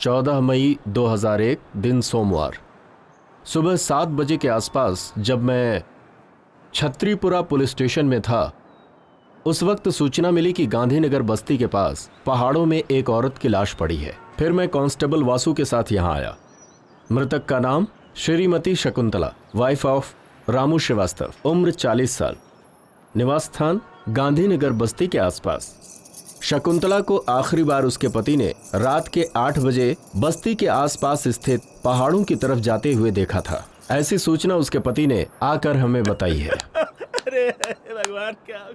14 मई 2001 दिन सोमवार सुबह 7 बजे के आसपास जब मैं छत्रीपुरा पुलिस स्टेशन में था, उस वक्त सूचना मिली कि गांधीनगर बस्ती के पास पहाड़ों में एक औरत की लाश पड़ी है। फिर मैं कांस्टेबल वासु के साथ यहां आया। मृतक का नाम श्रीमती शकुंतला, वाइफ ऑफ रामू श्रीवास्तव, उम्र 40 साल, निवास स्थान गांधीनगर बस्ती के आसपास। शकुंतला को आखिरी बार उसके पति ने रात के 8 बजे बस्ती के आसपास स्थित पहाड़ों की तरफ जाते हुए देखा था। ऐसी सूचना उसके पति ने आकर हमें बताई है। अरे भगवान, क्या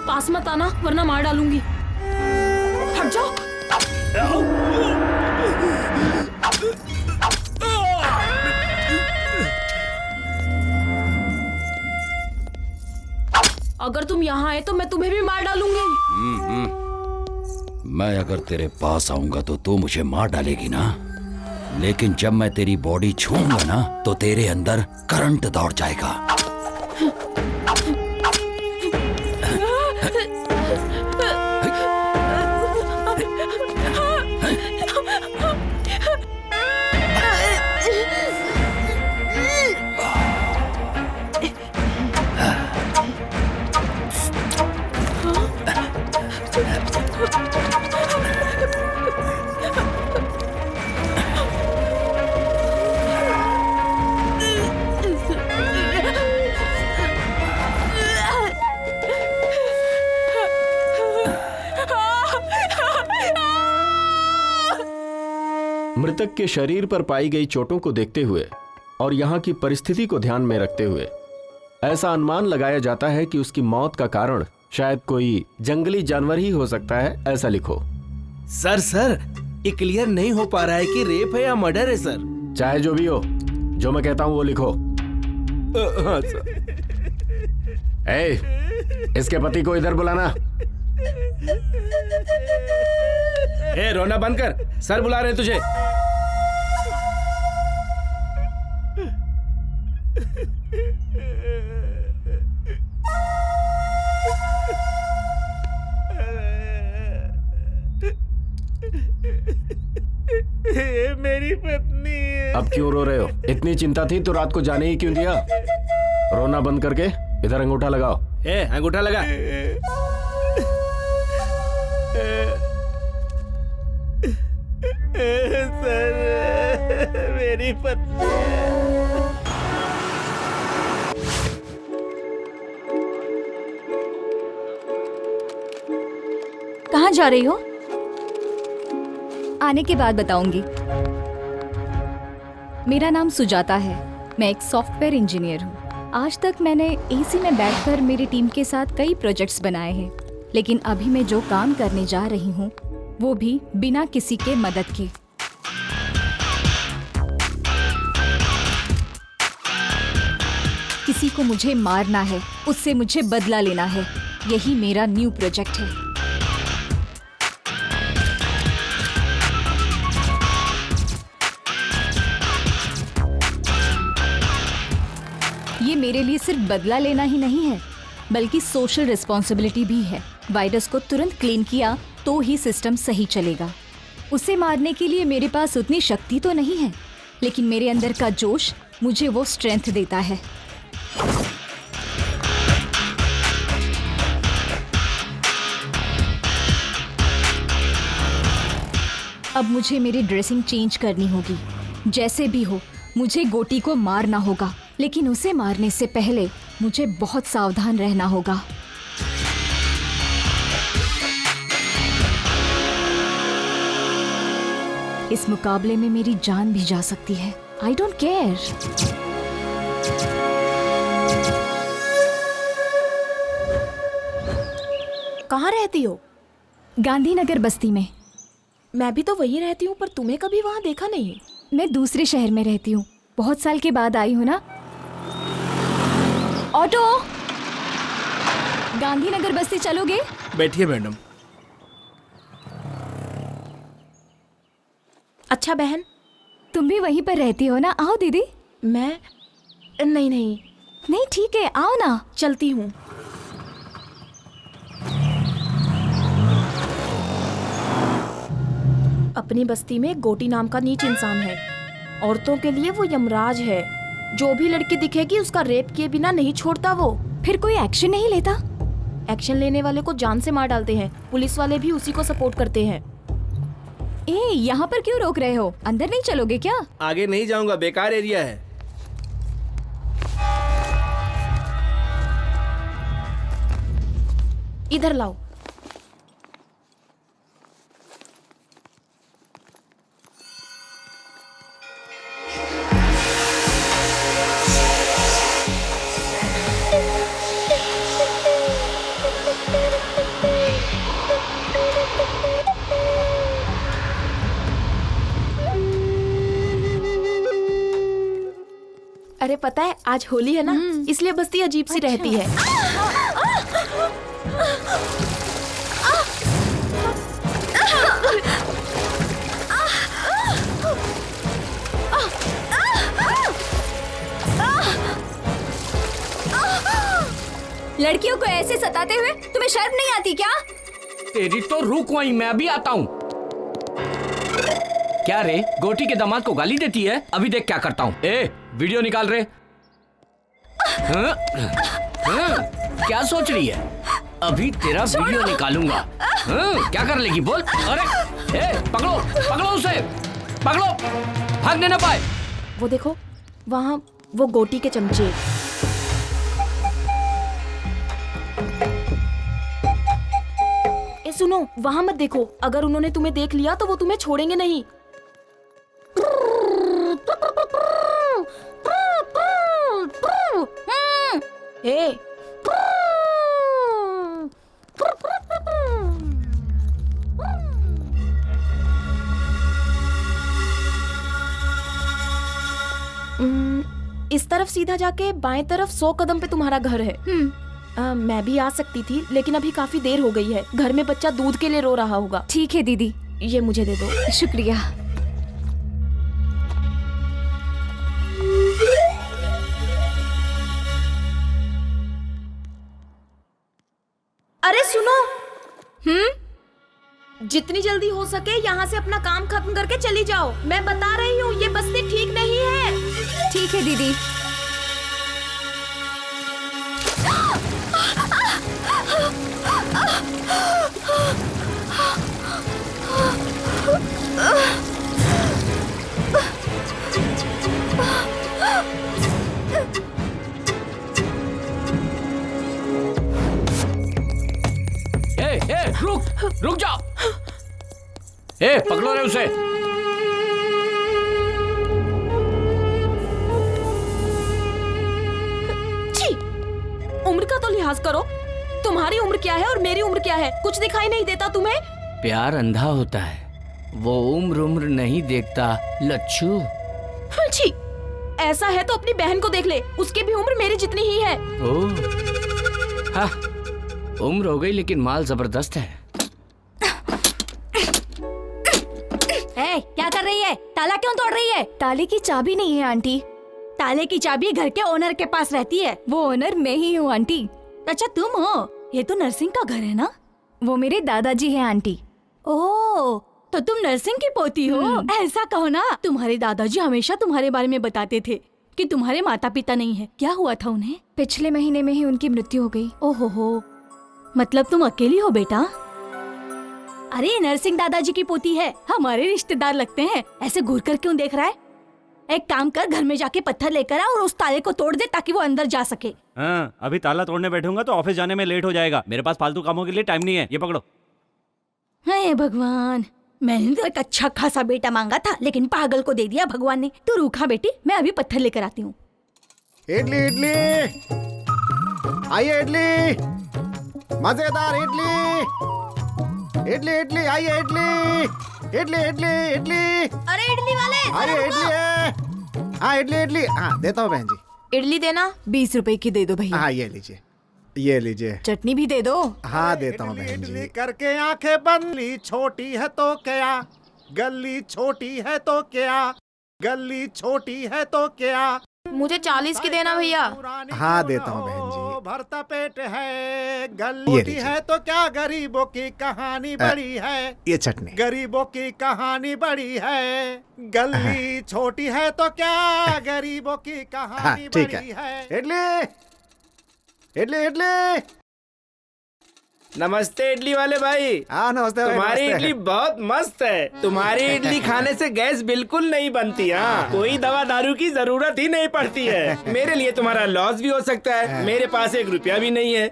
पास मत आना वरना मार डालूंगी। हट जाओ। अगर तुम यहाँ आए तो मैं तुम्हें भी मार डालूंगी। मैं अगर तेरे पास आऊंगा तो तू मुझे मार डालेगी ना, लेकिन जब मैं तेरी बॉडी छूऊंगा ना तो तेरे अंदर करंट दौड़ जाएगा। मृतक के शरीर पर पाई गई चोटों को देखते हुए और यहाँ की परिस्थिति को ध्यान में रखते हुए ऐसा अनुमान लगाया जाता है कि उसकी मौत का कारण शायद कोई जंगली जानवर ही हो सकता है। ऐसा लिखो। सर ये क्लियर नहीं हो पा रहा है कि रेप है या मर्डर है सर। चाहे जो भी हो, जो मैं कहता हूं वो लिखो। हाँ सर। इसके पति को इधर बुलाना। रोना बंद कर, सर बुला रहे तुझे। मेरी पत्नी है। अब क्यों रो रहे हो? इतनी चिंता थी तो रात को जाने ही क्यों दिया? रोना बंद करके इधर अंगूठा लगाओ। अंगूठा लगा। सर मेरी पत्नी है। कहाँ जा रही हो? आने के बाद बताऊंगी। मेरा नाम सुजाता है, मैं एक सॉफ्टवेयर इंजीनियर हूँ। आज तक मैंने एसी में बैठकर मेरी टीम के साथ कई प्रोजेक्ट्स बनाए हैं, लेकिन अभी मैं जो काम करने जा रही हूँ वो भी बिना किसी के मदद के। किसी को मुझे मारना है, उससे मुझे बदला लेना है। यही मेरा न्यू प्रोजेक्ट है। ये मेरे लिए सिर्फ बदला लेना ही नहीं है, बल्कि सोशल रिस्पॉन्सिबिलिटी भी है। वायरस को तुरंत क्लीन किया तो ही सिस्टम सही चलेगा। उसे मारने के लिए मेरे पास उतनी शक्ति तो नहीं है, लेकिन मेरे अंदर का जोश मुझे वो स्ट्रेंथ देता है। अब मुझे मेरी ड्रेसिंग चेंज करनी होगी। जैसे भी हो मुझे गोटी को मारना होगा, लेकिन उसे मारने से पहले मुझे बहुत सावधान रहना होगा। इस मुकाबले में मेरी जान भी जा सकती है। I don't care. कहाँ रहती हो? गांधीनगर बस्ती में। मैं भी तो वहीं रहती हूँ, पर तुम्हें कभी वहाँ देखा नहीं। मैं दूसरे शहर में रहती हूँ, बहुत साल के बाद आई हूँ ना। ऑटो, गांधीनगर बस्ती चलोगे? बैठिए मैडम। अच्छा बहन, तुम भी वहीं पर रहती हो ना? आओ दीदी। मैं नहीं नहीं नहीं ठीक है, आओ ना। चलती हूँ। अपनी बस्ती में गोटी नाम का नीच इंसान है। औरतों के लिए वो यमराज है। जो भी लड़की दिखेगी उसका रेप किए बिना नहीं छोड़ता वो। फिर कोई एक्शन नहीं लेता? एक्शन लेने वाले को जान से मार डालते हैं। पुलिस वाले भी उसी को सपोर्ट करते हैं। यहाँ पर क्यों रोक रहे हो? अंदर नहीं चलोगे क्या? आगे नहीं जाऊंगा, बेकार एरिया है। इधर लाओ। अरे पता है आज होली है ना, इसलिए बस्ती अजीब सी रहती है। लड़कियों को ऐसे सताते हुए तुम्हें शर्म नहीं आती क्या? तेरी तो रुक वहीं, मैं अभी आता हूँ। क्या रे, गोटी के दामाद को गाली देती है? अभी देख क्या करता हूँ। ए, वीडियो निकाल रे। हाँ? हाँ? क्या सोच रही है? अभी तेरा वीडियो निकालूंगा। हाँ? क्या कर लेगी बोल? अरे, ए, पकड़ो, पकड़ो उसे, पकड़ो, भागने ना पाए। वो देखो वहाँ वो गोटी के चमचे। ए सुनो, वहाँ मत देखो। अगर उन्होंने तुम्हें देख लिया तो वो तुम्हें छोड़ेंगे नहीं। ए, इस तरफ सीधा जाके बाएं तरफ 100 कदम पे तुम्हारा घर है। मैं भी आ सकती थी, लेकिन अभी काफी देर हो गई है। घर में बच्चा दूध के लिए रो रहा होगा। ठीक है दीदी। ये मुझे दे दो। शुक्रिया। अरे सुनो, जितनी जल्दी हो सके यहाँ से अपना काम खत्म करके चली जाओ। मैं बता रही हूँ ये बस्ती ठीक नहीं है। ठीक है दीदी। रुक जाओ। ए, पकड़ो रे उसे। छी, उम्र का तो लिहाज करो। तुम्हारी उम्र क्या है और मेरी उम्र क्या है? कुछ दिखाई नहीं देता तुम्हें? प्यार अंधा होता है, वो उम्र नहीं देखता लच्छू। छी, ऐसा है तो अपनी बहन को देख ले, उसकी भी उम्र मेरी जितनी ही है। ओह, हाँ, उम्र हो गई लेकिन माल जबरदस्त है। क्या कर रही है? ताला क्यों तोड़ रही है? ताले की चाबी नहीं है आंटी। ताले की चाबी घर के ओनर के पास रहती है। वो ओनर मैं ही हूँ आंटी। अच्छा तुम हो? ये तो नरसिंह का घर है ना? वो मेरे दादाजी हैं आंटी। ओह, तो तुम नर्सिंग की पोती हो? ऐसा कहो ना। तुम्हारे दादाजी हमेशा तुम्हारे बारे में बताते थे कि तुम्हारे माता पिता नहीं है। क्या हुआ था उन्हें? पिछले महीने में ही उनकी मृत्यु हो गई। ओहो हो, मतलब तुम अकेली हो बेटा? अरे नरसिंह दादाजी की पोती है, हमारे रिश्तेदार लगते हैं। ऐसे घूर कर क्यों देख रहा है? एक काम कर, घर में जाके पत्थर लेकर आ और उस ताले को तोड़ दे ताकि वो अंदर जा सके। हाँ, अभी ताला तोड़ने बैठूंगा तो ऑफिस जाने में लेट हो जाएगा। मेरे पास फालतू कामों के लिए टाइम नहीं है। ये पकड़ो। हे भगवान, मैंने तो एक अच्छा खासा बेटा मांगा था, लेकिन पागल को दे दिया भगवान ने। तू रूखा बेटी, मैं अभी पत्थर लेकर आती हूँ। इडली इडली, आइए इडली, मजेदार इडली, इडली इडली, आइए इडली, इडली इडली इडली। अरे इडली वाले, अरे इडली है। हाँ इडली इडली, हाँ देता हूँ बहन जी। इडली देना। 20 रुपए की दे दो भैया। हाँ ये लीजिए, ये लीजिए। चटनी भी दे दो। हाँ देता हूँ बहन जी। करके आंखें बंद, छोटी है तो क्या, गली छोटी है तो क्या, गली छोटी है तो क्या। मुझे 40 की देना भैया। हाँ देता हूँ बहन जी। भरता पेट है, गली छोटी है तो क्या, गरीबों की कहानी बड़ी है। ये चटनी। गरीबों की कहानी बड़ी है, गली छोटी है तो क्या, गरीबों की कहानी बड़ी है। इडली इडली इडली। नमस्ते इडली वाले भाई। हाँ नमस्ते भाई, तुम्हारी नमस्ते। इडली बहुत मस्त है। तुम्हारी इडली खाने से गैस बिल्कुल नहीं बनती। हाँ, कोई दवा दारू की जरूरत ही नहीं पड़ती है। मेरे लिए तुम्हारा लॉस भी हो सकता है। मेरे पास 1 रुपया भी नहीं है।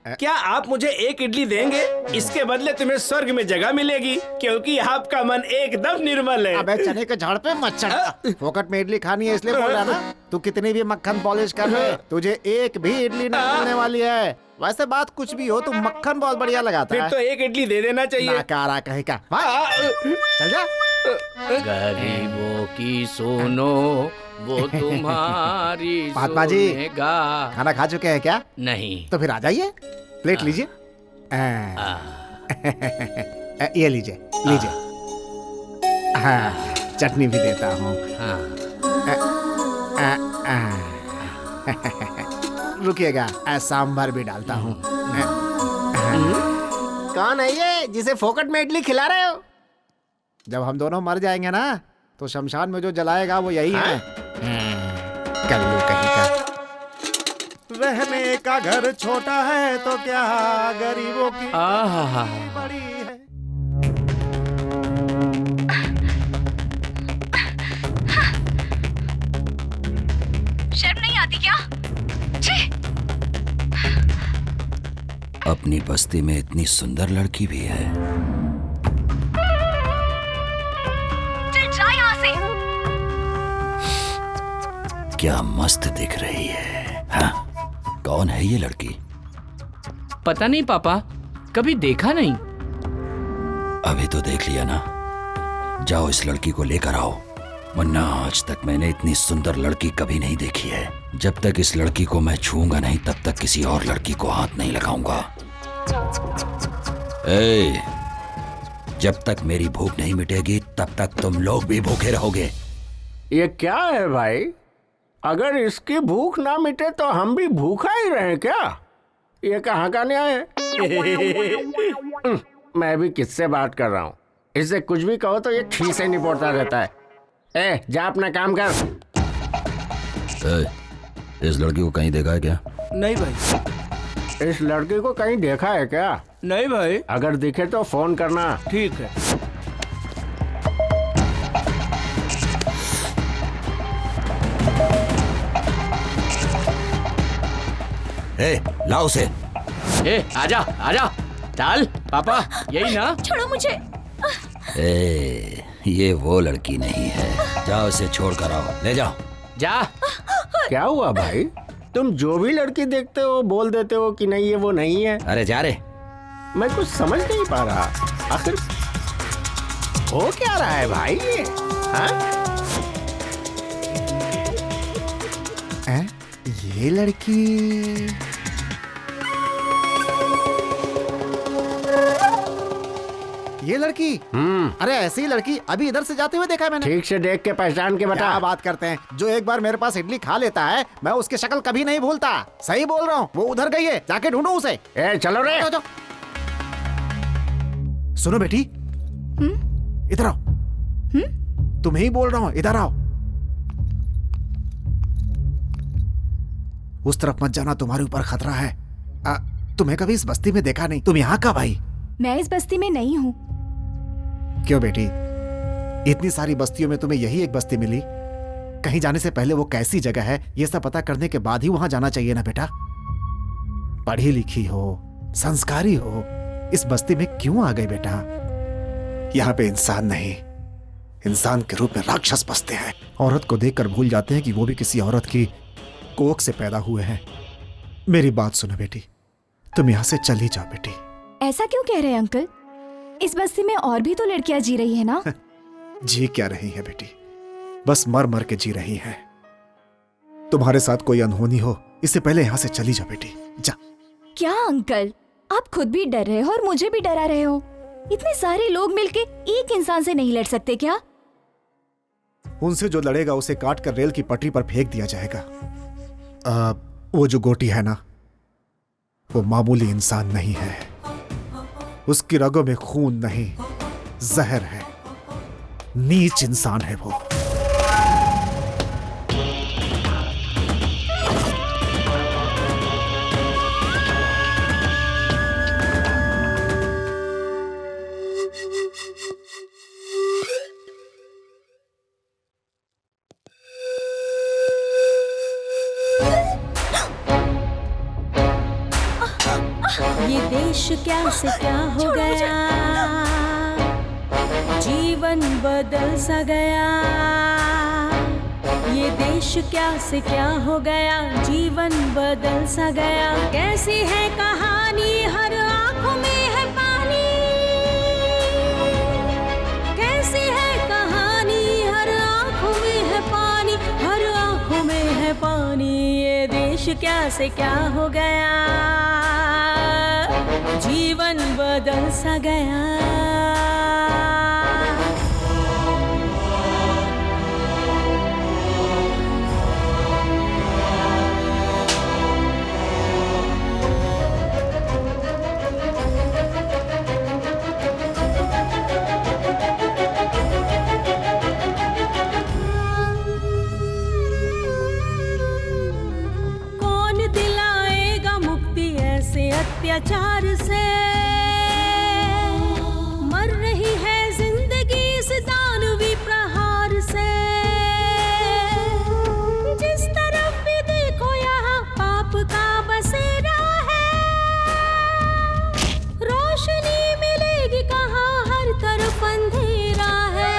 क्या आप मुझे 1 इडली देंगे? इसके बदले तुम्हें स्वर्ग में जगह मिलेगी, क्योंकि आपका मन एकदम निर्मल है। अबे चने के झाड़ पे मत चढ़। फोकट में इडली खानी है इसलिए बोल रहा ना। तू कितनी भी मक्खन पॉलिश कर ले, तुझे एक भी इडली नहीं मिलने वाली है। वैसे बात कुछ भी हो, तू मक्खन बहुत बढ़िया लगाता फिर है। तो 1 इडली दे देना चाहिए। नाकारा कहीं का। चल जा। गरीबों की सुनो, वो तुम्हारी महात्मा जी, सुनेगा। खाना खा चुके हैं क्या? नहीं। तो फिर आ जाइए, प्लेट लीजिए। ये लीजिए लीजिए। हाँ चटनी भी देता हूँ। रुकिएगा, सांभर भी डालता हूँ। कौन है ये जिसे फोकट में इडली खिला रहे हो? जब हम दोनों मर जाएंगे ना, तो शमशान में जो जलाएगा वो यही है। कल्लू कहीं का। रहने का घर छोटा है तो क्या, गरीबों की बड़ी है। शर्म नहीं आती क्या? अपनी बस्ती में इतनी सुंदर लड़की भी है। जा यहाँ से। क्या मस्त दिख रही है। हाँ? कौन है ये लड़की? पता नहीं पापा, कभी देखा नहीं। अभी तो देख लिया ना। जाओ इस लड़की को लेकर आओ, वरना आज तक मैंने इतनी सुंदर लड़की कभी नहीं देखी है। जब तक इस लड़की को मैं छूऊंगा नहीं, तब तक किसी और लड़की को हाथ नहीं लगाऊंगा। ए, जब तक मेरी भूख नहीं मिटेगी तब तक तुम लोग भी भूखे रहोगे। ये क्या है भाई? अगर इसकी भूख ना मिटे तो हम भी भूखा ही रहे क्या? ये कहाँ का न्याय है? मैं भी किससे बात कर रहा हूँ? इससे कुछ भी कहो तो ये ठीक से निपोड़ता रहता है। ए, जा अपना काम कर। इस लड़की को कहीं देखा है क्या? नहीं भाई। इस लड़की को कहीं देखा है क्या? नहीं भाई। अगर दिखे तो फोन करना। ठीक है। ए, लाओ उसे। ए, आजा आजा। डाल पापा, यही ना? छोड़ो मुझे। ए, ये वो लड़की नहीं है। जाओ उसे छोड़ कर आओ, ले जाओ। जा। क्या हुआ भाई? तुम जो भी लड़की देखते हो बोल देते हो कि नहीं ये वो नहीं है। अरे जा रे। मैं कुछ समझ नहीं पा रहा, आखिर हो क्या रहा है भाई ये? हाँ? ये लड़की ये लड़की अरे ऐसी ही लड़की अभी इधर से जाते हुए देखा है मैंने। ठीक से देख के पहचान के बता। क्या बात करते हैं? जो एक बार मेरे पास इडली खा लेता है, मैं उसकी शक्ल कभी नहीं भूलता। सही बोल रहा हूँ, वो उधर गई है, जाके ढूंढो उसे। ए, चलो रे। सुनो बेटी, इधर आओ। तुम्हें ही बोल रहा हूं, इधर आओ। उस तरफ मत जाना, तुम्हारे ऊपर खतरा है। तुम्हें कभी इस बस्ती में देखा नहीं। तुम यहाँ कब आई? मैं इस बस्ती में नहीं हूँ। क्यों बेटी, इतनी सारी बस्तियों में तुम्हें यही एक बस्ती मिली? कहीं जाने से पहले वो कैसी जगह है ये सब पता करने के बाद ही वहां जाना चाहिए ना बेटा। पढ़ी लिखी हो, संस्कारी हो, इस बस्ती में क्यों आ गए बेटा? यहाँ पे इंसान नहीं, इंसान के रूप में राक्षस बसते हैं। औरत को देखकर भूल जाते हैं कि वो भी किसी औरत की कोख से पैदा हुए हैं। मेरी बात सुनो बेटी, तुम यहाँ से चली जाओ बेटी। ऐसा क्यों कह रहे हैं अंकल? इस बस्ती में और भी तो लड़कियां जी रही है ना? जी क्या रही है बेटी, बस मर मर के जी रही हैं। तुम्हारे साथ कोई अनहोनी हो इससे पहले यहाँ से चली जाओ बेटी, जा। क्या अंकल, आप खुद भी डर रहे हो और मुझे भी डरा रहे हो। इतने सारे लोग मिलके एक इंसान से नहीं लड़ सकते क्या? उनसे जो लड़ेगा उसे काट कर रेल की पटरी पर फेंक दिया जाएगा। वो जो गोटी है ना, वो मामूली इंसान नहीं है। उसकी रगों में खून नहीं, जहर है। नीच इंसान है वो। ये देश क्या से क्या हो गया, जीवन बदल सा गया। ये देश क्या से क्या हो गया, जीवन बदल सा गया। कैसी है कहानी, हर आंखों में है पानी। कैसी है कहानी, हर आंखों में है पानी, हर आंखों में है पानी। ये देश क्या से क्या हो गया, जीवन बदल सा गया। कौन दिलाएगा मुक्ति ऐसे अत्याचार से? मर रही है जिंदगी इस दानवी प्रहार से। जिस तरफ भी देखो यहाँ पाप का बसेरा है। रोशनी मिलेगी कहाँ, हर तरफ अंधेरा है।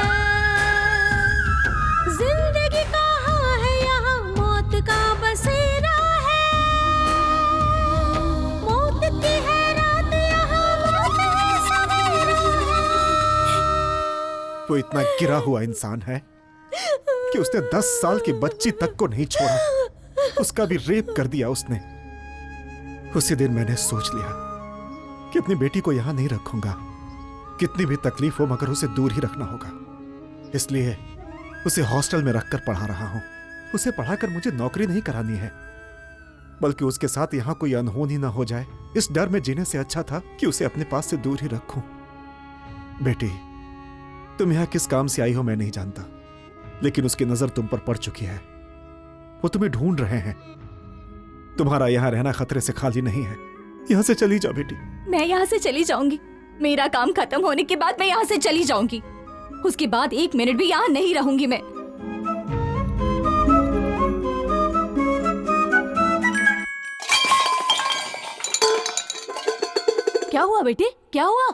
जिंदगी कहाँ है यहाँ, मौत का बसेरा है। मौत की है रात यहाँ, मौत है सवेरा है। वो इतना गिरा हुआ इंसान है कि उसने 10 साल की बच्ची तक को नहीं छोड़ा। उसका भी रेप कर दिया उसने। उसी दिन मैंने सोच लिया कि अपनी बेटी को यहां नहीं रखूंगा। कितनी भी तकलीफ हो मगर उसे दूर ही रखना होगा। इसलिए उसे हॉस्टल में रखकर पढ़ा रहा हूं। उसे पढ़ाकर मुझे नौकरी नहीं करानी है, बल्कि उसके साथ यहां कोई अनहोनी ना हो जाए, इस डर में जीने से अच्छा था कि उसे अपने पास से दूर ही रखूं। बेटी, तुम यहां किस काम से आई हो मैं नहीं जानता, लेकिन उसकी नजर तुम पर पड़ चुकी है। वो तुम्हें ढूंढ रहे हैं। तुम्हारा यहां रहना खतरे से खाली नहीं है। यहां से चली जाओ बेटी। मैं यहाँ से चली जाऊंगी। मेरा काम खत्म होने के बाद मैं यहाँ से चली जाऊंगी। उसके बाद 1 मिनट भी यहाँ नहीं रहूंगी मैं। क्या हुआ बेटे, क्या हुआ?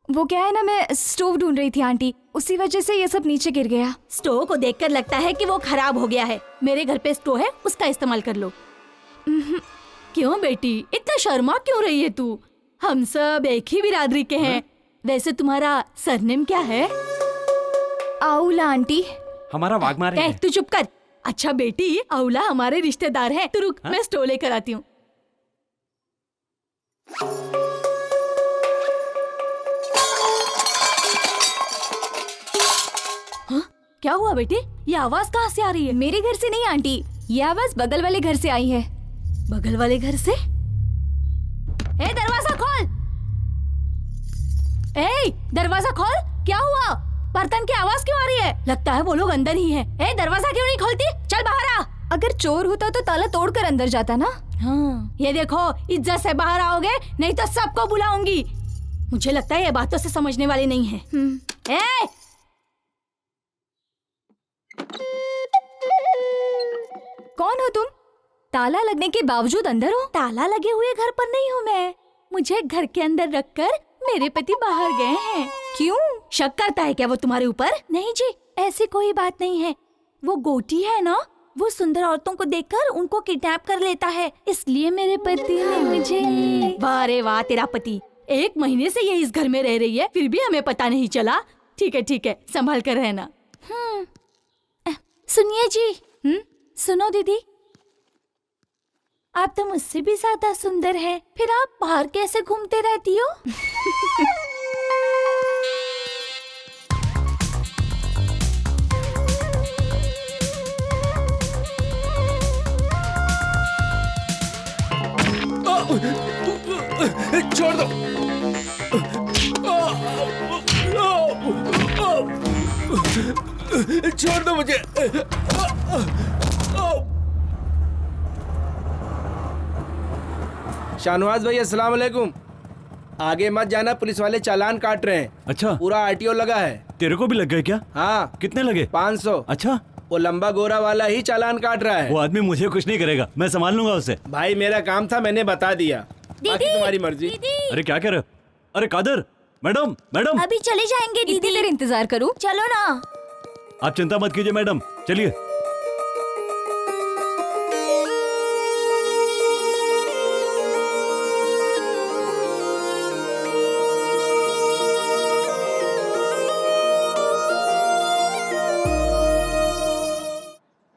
वो क्या है ना, मैं स्टोव ढूंढ रही थी आंटी, उसी वजह से ये सब नीचे गिर गया। स्टोव को देखकर लगता है कि वो खराब हो गया है। मेरे घर पे स्टोव है, उसका इस्तेमाल कर लो। क्यों बेटी, इतना शर्मा क्यों रही है तू? हम सब एक ही बिरादरी के हैं। वैसे तुम्हारा सरनेम क्या है? आउला आंटी। हमारा वाघमारे है। तू चुप कर। अच्छा बेटी, आउला हमारे रिश्तेदार हैं। तू रुक, मैं स्टोव लेकर आती हूँ। क्या हुआ बेटे, ये आवाज कहाँ से आ रही है? मेरे घर से नहीं आंटी, ये आवाज बगल वाले घर से आई है। बगल वाले घर से? ए, दरवाजा खोल। ए, दरवाजा खोल। क्या हुआ? बर्तन की आवाज क्यों आ रही है? लगता है वो लोग अंदर ही हैं। ए, दरवाजा क्यों नहीं खोलती? चल बाहर आ। अगर चोर होता तो ताला तोड़कर अंदर जाता ना। हाँ, ये देखो, इज्जत से बाहर आओगे नहीं तो सबको बुलाऊंगी। मुझे लगता है ये बातों से समझने वाले नहीं है। ए! कौन हो तुम? ताला लगने के बावजूद अंदर हो? ताला लगे हुए घर पर नहीं हूँ मैं। मुझे घर के अंदर रखकर मेरे पति बाहर गए हैं। क्यों? शक करता है क्या वो तुम्हारे ऊपर? नहीं जी, ऐसी कोई बात नहीं है। वो गोटी है ना, वो सुंदर औरतों को देखकर उनको किडनैप कर लेता है, इसलिए मेरे पति ने मुझे। वाह रे वाह, तेरा पति 1 महीने से ये इस घर में रह रही है, फिर भी हमें पता नहीं चला। ठीक है, संभाल कर रहना। सुनिए जी। सुनो दीदी, आप तो मुझसे भी ज्यादा सुंदर हैं, फिर आप बाहर कैसे घूमते रहती हो? छोड़ दो। छोड़ दो मुझे। शाहनवाज भाई, अस्सलाम वालेकुम। आगे मत जाना, पुलिस वाले चालान काट रहे हैं। अच्छा, पूरा आरटीओ लगा है। तेरे को भी लग गए क्या? हाँ। कितने लगे? 500। अच्छा, वो लंबा गोरा वाला ही चालान काट रहा है। वो आदमी मुझे कुछ नहीं करेगा, मैं संभाल लूंगा उसे। भाई मेरा काम था, मैंने बता दिया, बाकी तुम्हारी मर्जी। अरे क्या कह रहे हो? अरे कादर, मैडम मैडम। अभी चले जाएंगे दीदी। इतनी देर इंतजार करूं? चलो ना। आप चिंता मत कीजिए मैडम, चलिए।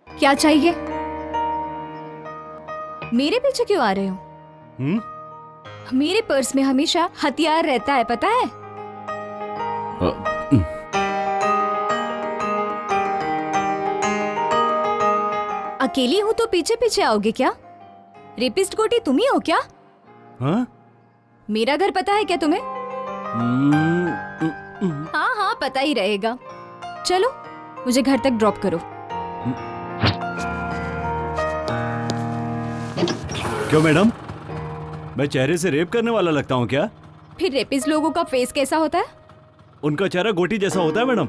क्या चाहिए? मेरे पीछे क्यों आ रहे हो? मेरे पर्स में हमेशा हथियार रहता है, पता है? अकेली हूं तो पीछे पीछे आओगे क्या? रेपिस्ट गोटी तुम ही हो क्या? हाँ? मेरा घर पता है क्या तुम्हें? हाँ, पता ही रहेगा। चलो, मुझे घर तक ड्रॉप करो। क्यों मैडम, मैं चेहरे से रेप करने वाला लगता हूँ क्या? फिर रेपिस्ट लोगों का फेस कैसा होता है? उनका चेहरा गोटी जैसा होता है मैडम।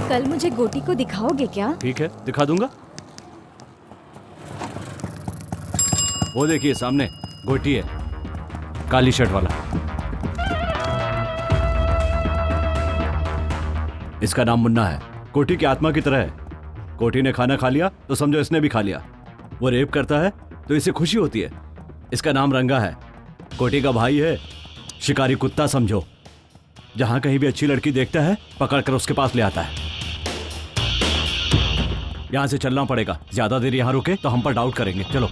कल मुझे गोटी को दिखाओगे क्या? ठीक है, दिखा दूंगा। वो देखिए सामने गोटी है, काली शर्ट वाला। इसका नाम मुन्ना है, कोटी की आत्मा की तरह है। कोटी ने खाना खा लिया तो समझो इसने भी खा लिया। वो रेप करता है तो इसे खुशी होती है। इसका नाम रंगा है, कोटी का भाई है, शिकारी कुत्ता समझो। जहां कहीं भी अच्छी लड़की देखता है पकड़कर उसके पास ले आता है। यहां से चलना पड़ेगा, ज्यादा देर यहां रुके तो हम पर डाउट करेंगे। चलो।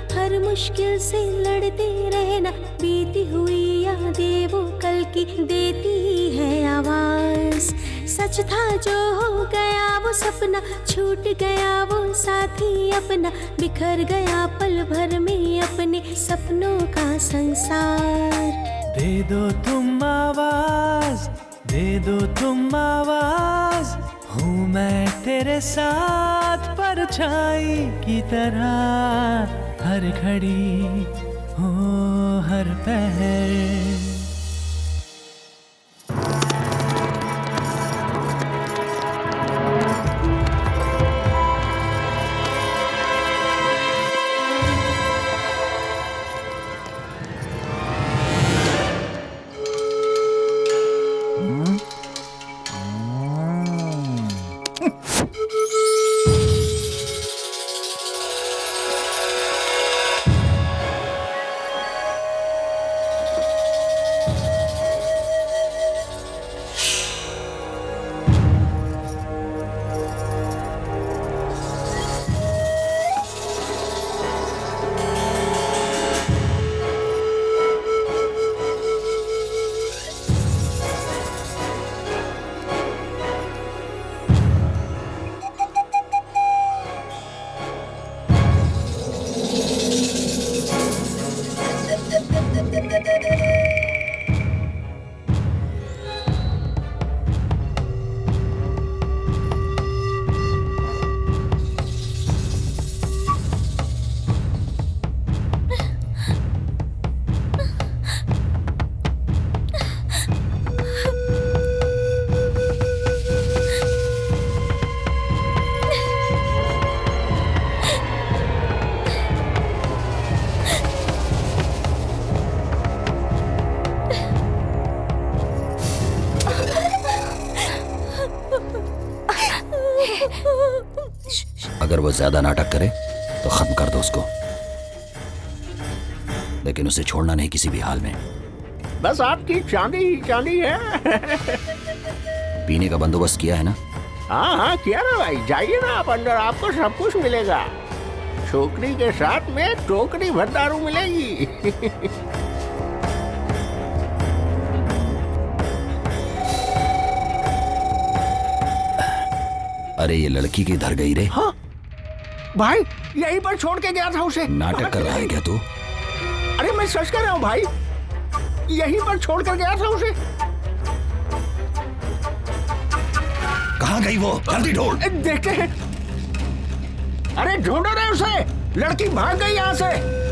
हर मुश्किल से लड़ते रहना, बीती हुई यादें वो कल की देती है आवाज। सच था जो हो गया वो सपना, छूट गया वो साथी अपना, बिखर गया पल भर में अपने सपनों का संसार। दे दो तुम आवाज, दे दो तुम आवाज, हूँ मैं तेरे साथ परछाई की तरह, हर घड़ी हो हर पहर। अगर वो ज्यादा नाटक करे तो खत्म कर दो उसको, लेकिन उसे छोड़ना नहीं किसी भी हाल में। बस आपकी चांदी ही चांदी है। पीने का बंदोबस्त किया है ना? हाँ हाँ किया ना भाई, जाइए ना आप अंदर, आपको सब कुछ मिलेगा। छोकरी के साथ में टोकरी भर दारू मिलेगी। अरे ये लड़की किधर गई रे? हाँ भाई, यहीं पर छोड़ के गया था उसे। नाटक कर रहा है क्या तू? अरे मैं सच कह रहा हूँ भाई, यहीं पर छोड़ कर गया था उसे। कहाँ गई वो? जल्दी ढूंढ। देखते हैं। अरे ढूंढो रे उसे, लड़की भाग गई यहाँ से।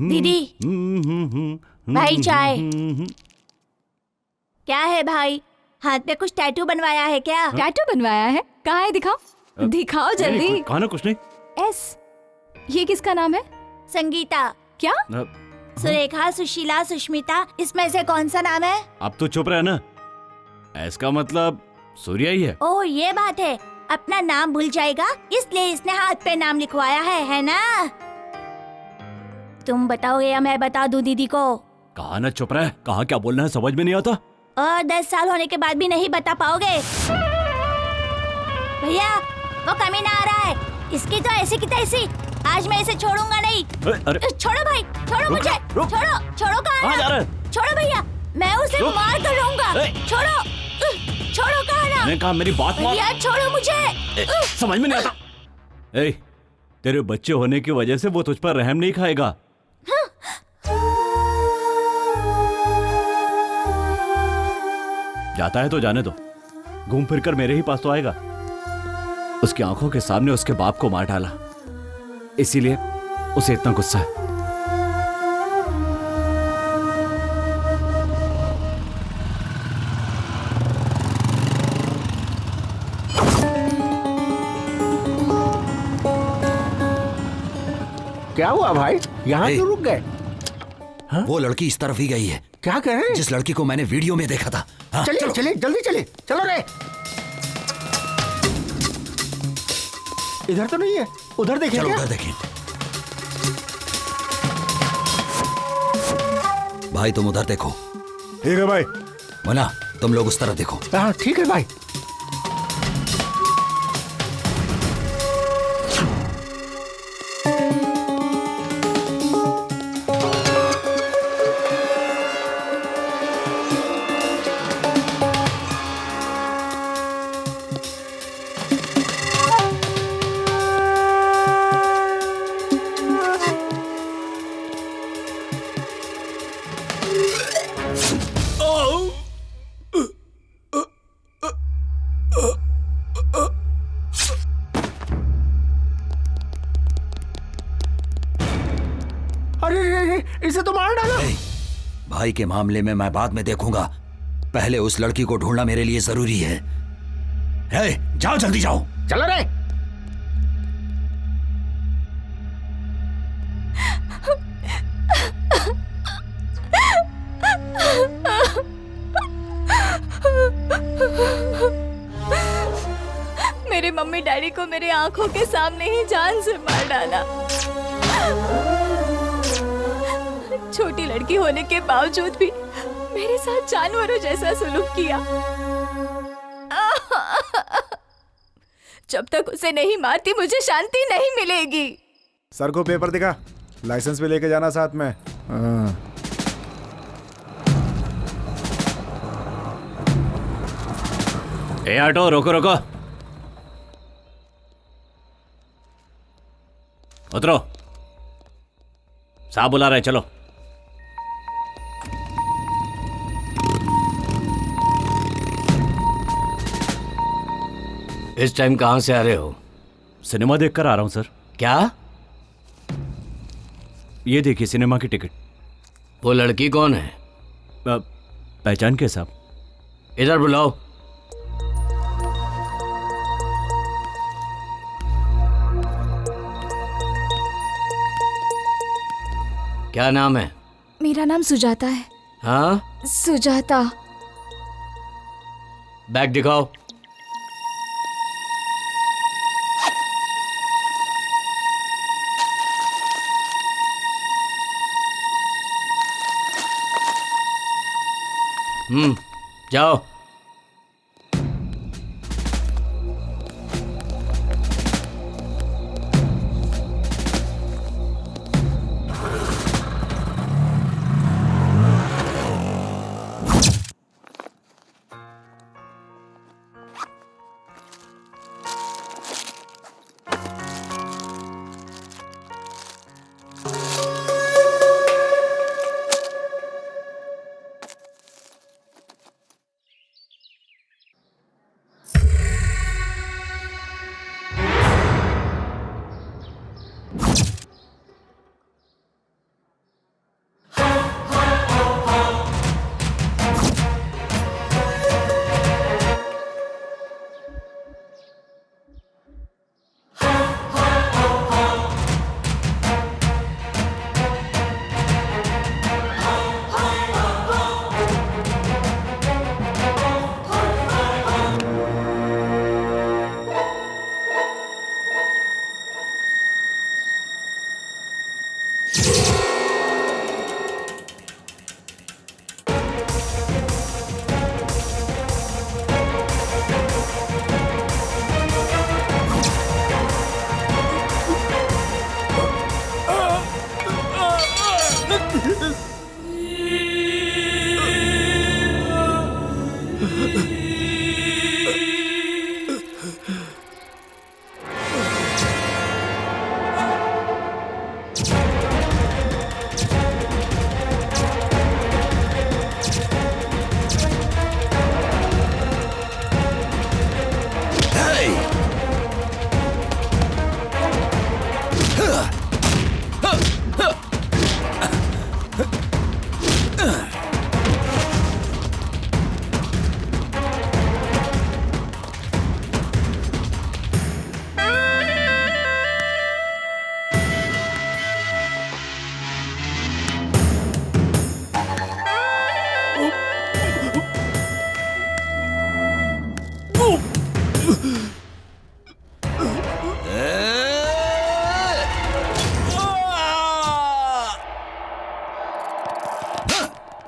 दीदी, भाई चाय। क्या है भाई, हाथ पे कुछ टैटू बनवाया है क्या? टैटू बनवाया है? कहाँ है, दिखाओ दिखाओ जल्दी। कहाँ ना, कुछ नहीं। एस, ये किसका नाम है? संगीता। क्या? सुरेखा, सुशीला, सुष्मिता, इसमें से कौन सा नाम है? अब तो चुप रहे ना, एस का मतलब सूर्या ही है। ओह ये बात है, अपना नाम भूल जाएगा इसलिए इसने हाथ पे नाम लिखवाया है ना? तुम बताओगे या मैं बता दूं दीदी को? कहा ना चुप रहे, कहा क्या बोलना है समझ में नहीं आता। और 10 साल होने के बाद भी नहीं बता पाओगे? भैया वो कमीना आ रहा है, इसकी तो ऐसी की तैसी, आज मैं इसे छोड़ूंगा नहीं। अरे छोड़ो भाई, छोड़ो मुझे, रुक। छोड़ो, छोड़ो कहाँ जा रहा ना? है? छोड़ो भैया, मैं उसे मार कर लूंगा। छोड़ो, छोड़ो कहाँ ना? मैंने कहा मेरी बात मान। भैया छोड़ो मुझे। समझ में नहीं आता। ए, तेरे बच्चे होने की वजह से वो तुझ पर रहम नहीं खाएगा। जाता है तो जाने दो, घूम फिर कर मेरे ही पास तो आएगा। उसकी आंखों के सामने उसके बाप को मार डाला, इसीलिए उसे इतना गुस्सा है। क्या हुआ भाई, यहाँ क्यों रुक गए? वो लड़की इस तरफ ही गई है। क्या कह रहे हैं? जिस लड़की को मैंने वीडियो में देखा था। हाँ, चलिए चलिए जल्दी चलिए, चलो रे। इधर तो नहीं है, उधर देखिए। चलो उधर देखिए। भाई तुम उधर देखो। ठीक है भाई। मुन्ना तुम लोग उस तरफ देखो। हाँ ठीक है भाई। इसे तो मार डालो। भाई के मामले में मैं बाद में देखूंगा, पहले उस लड़की को ढूंढना मेरे लिए जरूरी है। जाओ जल्दी जाओ। चलो रे। मेरे मम्मी डैडी को मेरे आंखों के सामने ही जान से मार डाला। छोटी लड़की होने के बावजूद भी मेरे साथ जानवरों जैसा सलूक किया। जब तक उसे नहीं मारती मुझे शांति नहीं मिलेगी। सर को पेपर दिखा, लाइसेंस भी लेके जाना साथ में। ए ऑटो, रोको रोको, उतरो। साहब बुला रहे, चलो। इस टाइम कहाँ से आ रहे हो? सिनेमा देखकर आ रहा हूं सर। क्या? ये देखिए सिनेमा की टिकट। वो लड़की कौन है? पहचान के साहब? इधर बुलाओ। क्या नाम है? मेरा नाम सुजाता है। हाँ? सुजाता। बैग दिखाओ। जाओ।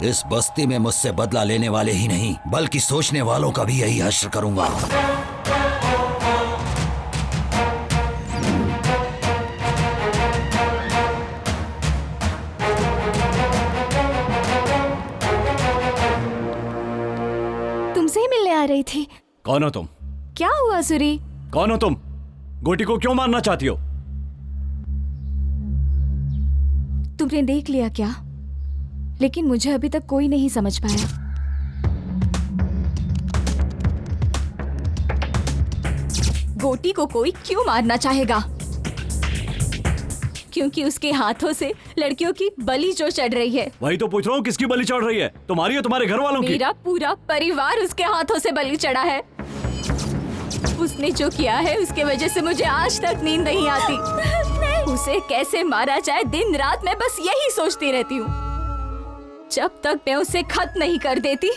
इस बस्ती में मुझसे बदला लेने वाले ही नहीं बल्कि सोचने वालों का भी यही हश्र करूंगा। तुमसे ही मिलने आ रही थी। कौन हो तुम? क्या हुआ सूरी? कौन हो तुम? गोटी को क्यों मारना चाहती हो? तुमने देख लिया क्या? लेकिन मुझे अभी तक कोई नहीं समझ पाया। गोटी को कोई क्यों मारना चाहेगा? क्योंकि उसके हाथों से लड़कियों की बलि जो चढ़ रही है। वही तो पूछ रहा हूँ, किसकी बलि चढ़ रही है? तुम्हारी या तुम्हारे घर वालों की? मेरा पूरा परिवार उसके हाथों से बलि चढ़ा है। उसने जो किया है उसके वजह से मुझे आज तक नींद नहीं आती। उसे कैसे मारा जाए दिन रात मैं बस यही सोचती रहती हूँ। जब तक मैं उसे खत्म नहीं कर देती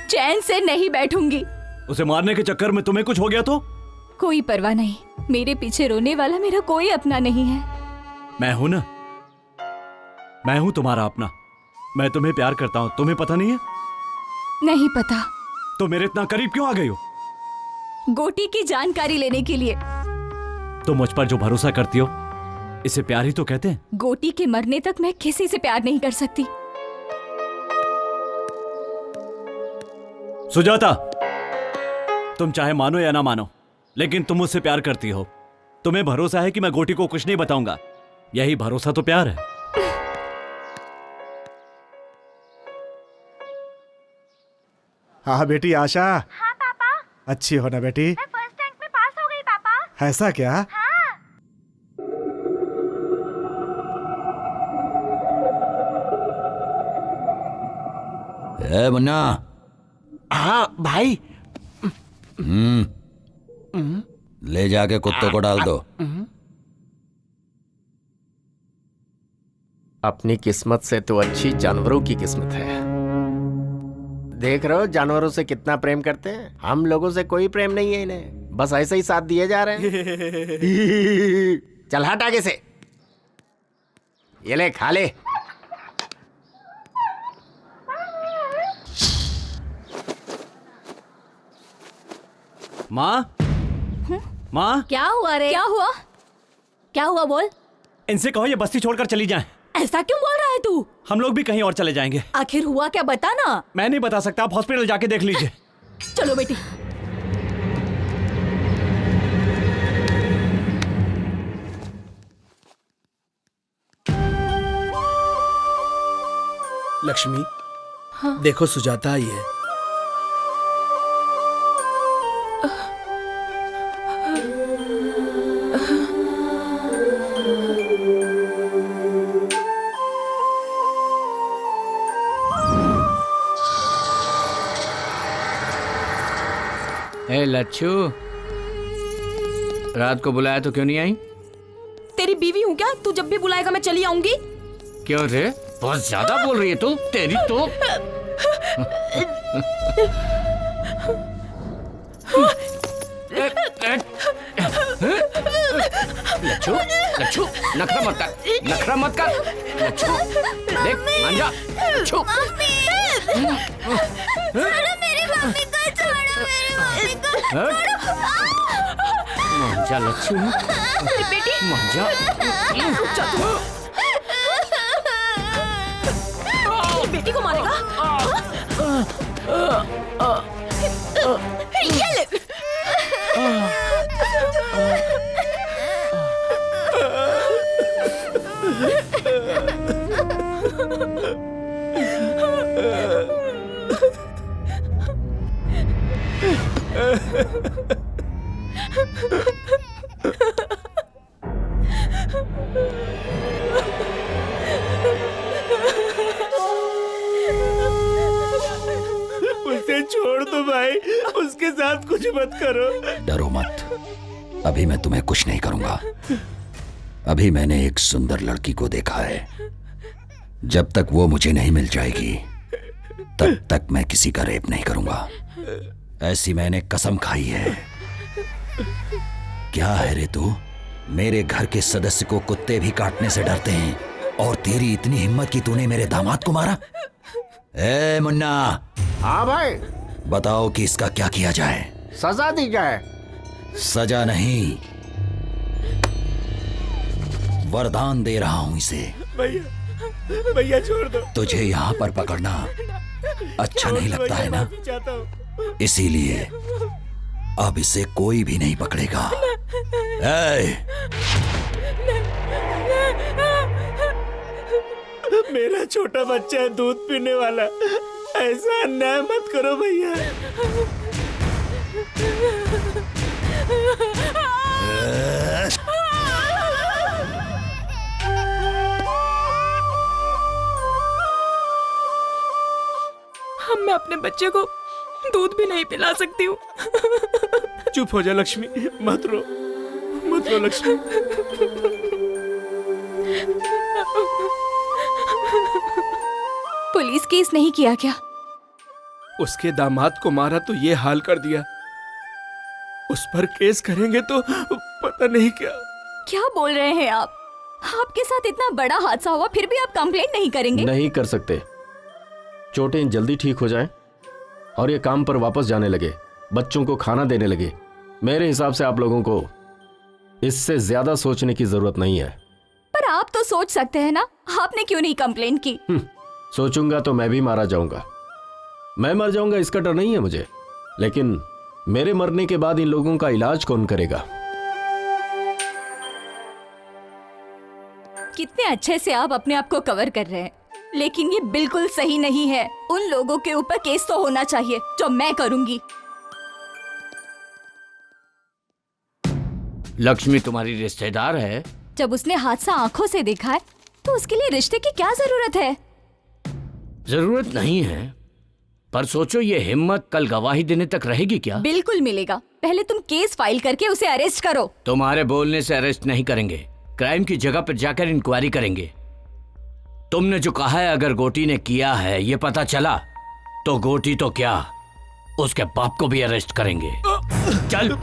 चैन से नहीं बैठूंगी। उसे मारने के चक्कर में तुम्हें कुछ हो गया तो? कोई परवाह नहीं, मेरे पीछे रोने वाला मेरा कोई अपना नहीं है। मैं हूं ना, मैं हूं तुम्हारा अपना। मैं तुम्हें प्यार करता हूं, तुम्हें पता नहीं है? नहीं पता। तो मेरे इतना करीब क्यों आ गई हो? गोटी की जानकारी लेने के लिए। तुम मुझ पर जो भरोसा करती हो इसे प्यार ही तो कहते हैं। गोटी के मरने तक मैं किसी से प्यार नहीं कर सकती। सुजाता, तुम चाहे मानो या ना मानो, लेकिन तुम मुझसे प्यार करती हो। तुम्हें भरोसा है कि मैं गोटी को कुछ नहीं बताऊंगा। यही भरोसा तो प्यार है। हाँ बेटी आशा। हाँ पापा। अच्छी हो ना बेटी? मैं फर्स्ट रैंक में पास हो गई पापा। ऐसा क्या? हाँ। ए मुन्ना। हाँ भाई। ले जाके कुत्तों को डाल दो। अपनी किस्मत से तो अच्छी जानवरों की किस्मत है। देख रहे हो जानवरों से कितना प्रेम करते हैं। हम लोगों से कोई प्रेम नहीं है इन्हें, बस ऐसे ही साथ दिए जा रहे हैं। चल हट आगे से, ये ले खा ले। माँ, माँ, क्या हुआ रे? क्या हुआ? क्या हुआ बोल? इनसे कहो ये बस्ती छोड़कर चली जाएं। ऐसा क्यों बोल रहा है तू? हम लोग भी कहीं और चले जाएंगे। आखिर हुआ क्या बता ना। मैं नहीं बता सकता, आप हॉस्पिटल जाके देख लीजिए। चलो बेटी। लक्ष्मी, देखो सुजाता आई है। ए लच्छू, रात को बुलाया तो क्यों नहीं आई? तेरी बीवी हूँ क्या? तू जब भी बुलाएगा मैं चली आऊंगी। क्यों रे, बहुत ज्यादा बोल रही है तू। तेरी तो लच्छू, लच्छू नखरा मत कर, नखरा मत कर। लच्छू देख मान जा। लच्छू मेरी मम्मी को छोड़ो, मेरी मम्मी को छोड़ो। मान जा लच्छू, बेटी मान जा। बेटी को मारेगा? ये ले। उसे छोड़ दो भाई, उसके साथ कुछ मत करो। डरो मत, अभी मैं तुम्हें कुछ नहीं करूंगा। अभी मैंने एक सुंदर लड़की को देखा है। जब तक वो मुझे नहीं मिल जाएगी तब तक मैं किसी का रेप नहीं करूंगा। ऐसी मैंने कसम खाई है। क्या है रे तू? मेरे घर के सदस्य को कुत्ते भी काटने से डरते हैं और तेरी इतनी हिम्मत कि तूने मेरे दामाद को मारा? ए मुन्ना। हाँ भाई। बताओ कि इसका क्या किया जाए? सजा दी जाए। सजा नहीं, वरदान दे रहा हूं इसे। भैया, भैया छोड़ दो। तुझे यहाँ पर पकड़ना अच्छा नहीं लगता है ना? चाहता हूँ। इसीलिए अब इसे कोई भी नहीं पकड़ेगा। मेरा छोटा बच्चा है, दूध पीने वाला। ऐसा अन्याय मत करो भैया। मैं अपने बच्चे को दूध भी नहीं पिला सकती हूँ। चुप हो जा लक्ष्मी, मत रो, मत रो लक्ष्मी। पुलिस केस नहीं किया क्या? उसके दामाद को मारा तो ये हाल कर दिया। उस पर केस करेंगे तो पता नहीं क्या। क्या बोल रहे हैं आप? आपके साथ इतना बड़ा हादसा हुआ फिर भी आप कंप्लेंट नहीं करेंगे? नहीं कर सकते। चोटें जल्दी ठीक हो जाएं और ये काम पर वापस जाने लगे, बच्चों को खाना देने लगे, मेरे हिसाब से आप लोगों को इससे ज्यादा सोचने की जरूरत नहीं है। पर आप तो सोच सकते हैं ना, आपने क्यों नहीं कंप्लेन की? सोचूंगा तो मैं भी मारा जाऊंगा। मैं मर जाऊंगा इसका डर नहीं है मुझे, लेकिन मेरे मरने के बाद इन लोगों का इलाज कौन करेगा? कितने अच्छे से आप अपने आप को कवर कर रहे हैं, लेकिन ये बिल्कुल सही नहीं है। उन लोगों के ऊपर केस तो होना चाहिए जो मैं करूंगी। लक्ष्मी तुम्हारी रिश्तेदार है। जब उसने हादसा आंखों से देखा है तो उसके लिए रिश्ते की क्या जरूरत है? जरूरत नहीं है, पर सोचो ये हिम्मत कल गवाही देने तक रहेगी क्या? बिल्कुल मिलेगा। पहले तुम केस फाइल करके उसे अरेस्ट करो। तुम्हारे बोलने से अरेस्ट नहीं करेंगे, क्राइम की जगह पर जाकर इंक्वायरी करेंगे। तुमने जो कहा है अगर गोटी ने किया है ये पता चला तो गोटी तो क्या उसके बाप को भी अरेस्ट करेंगे। चल।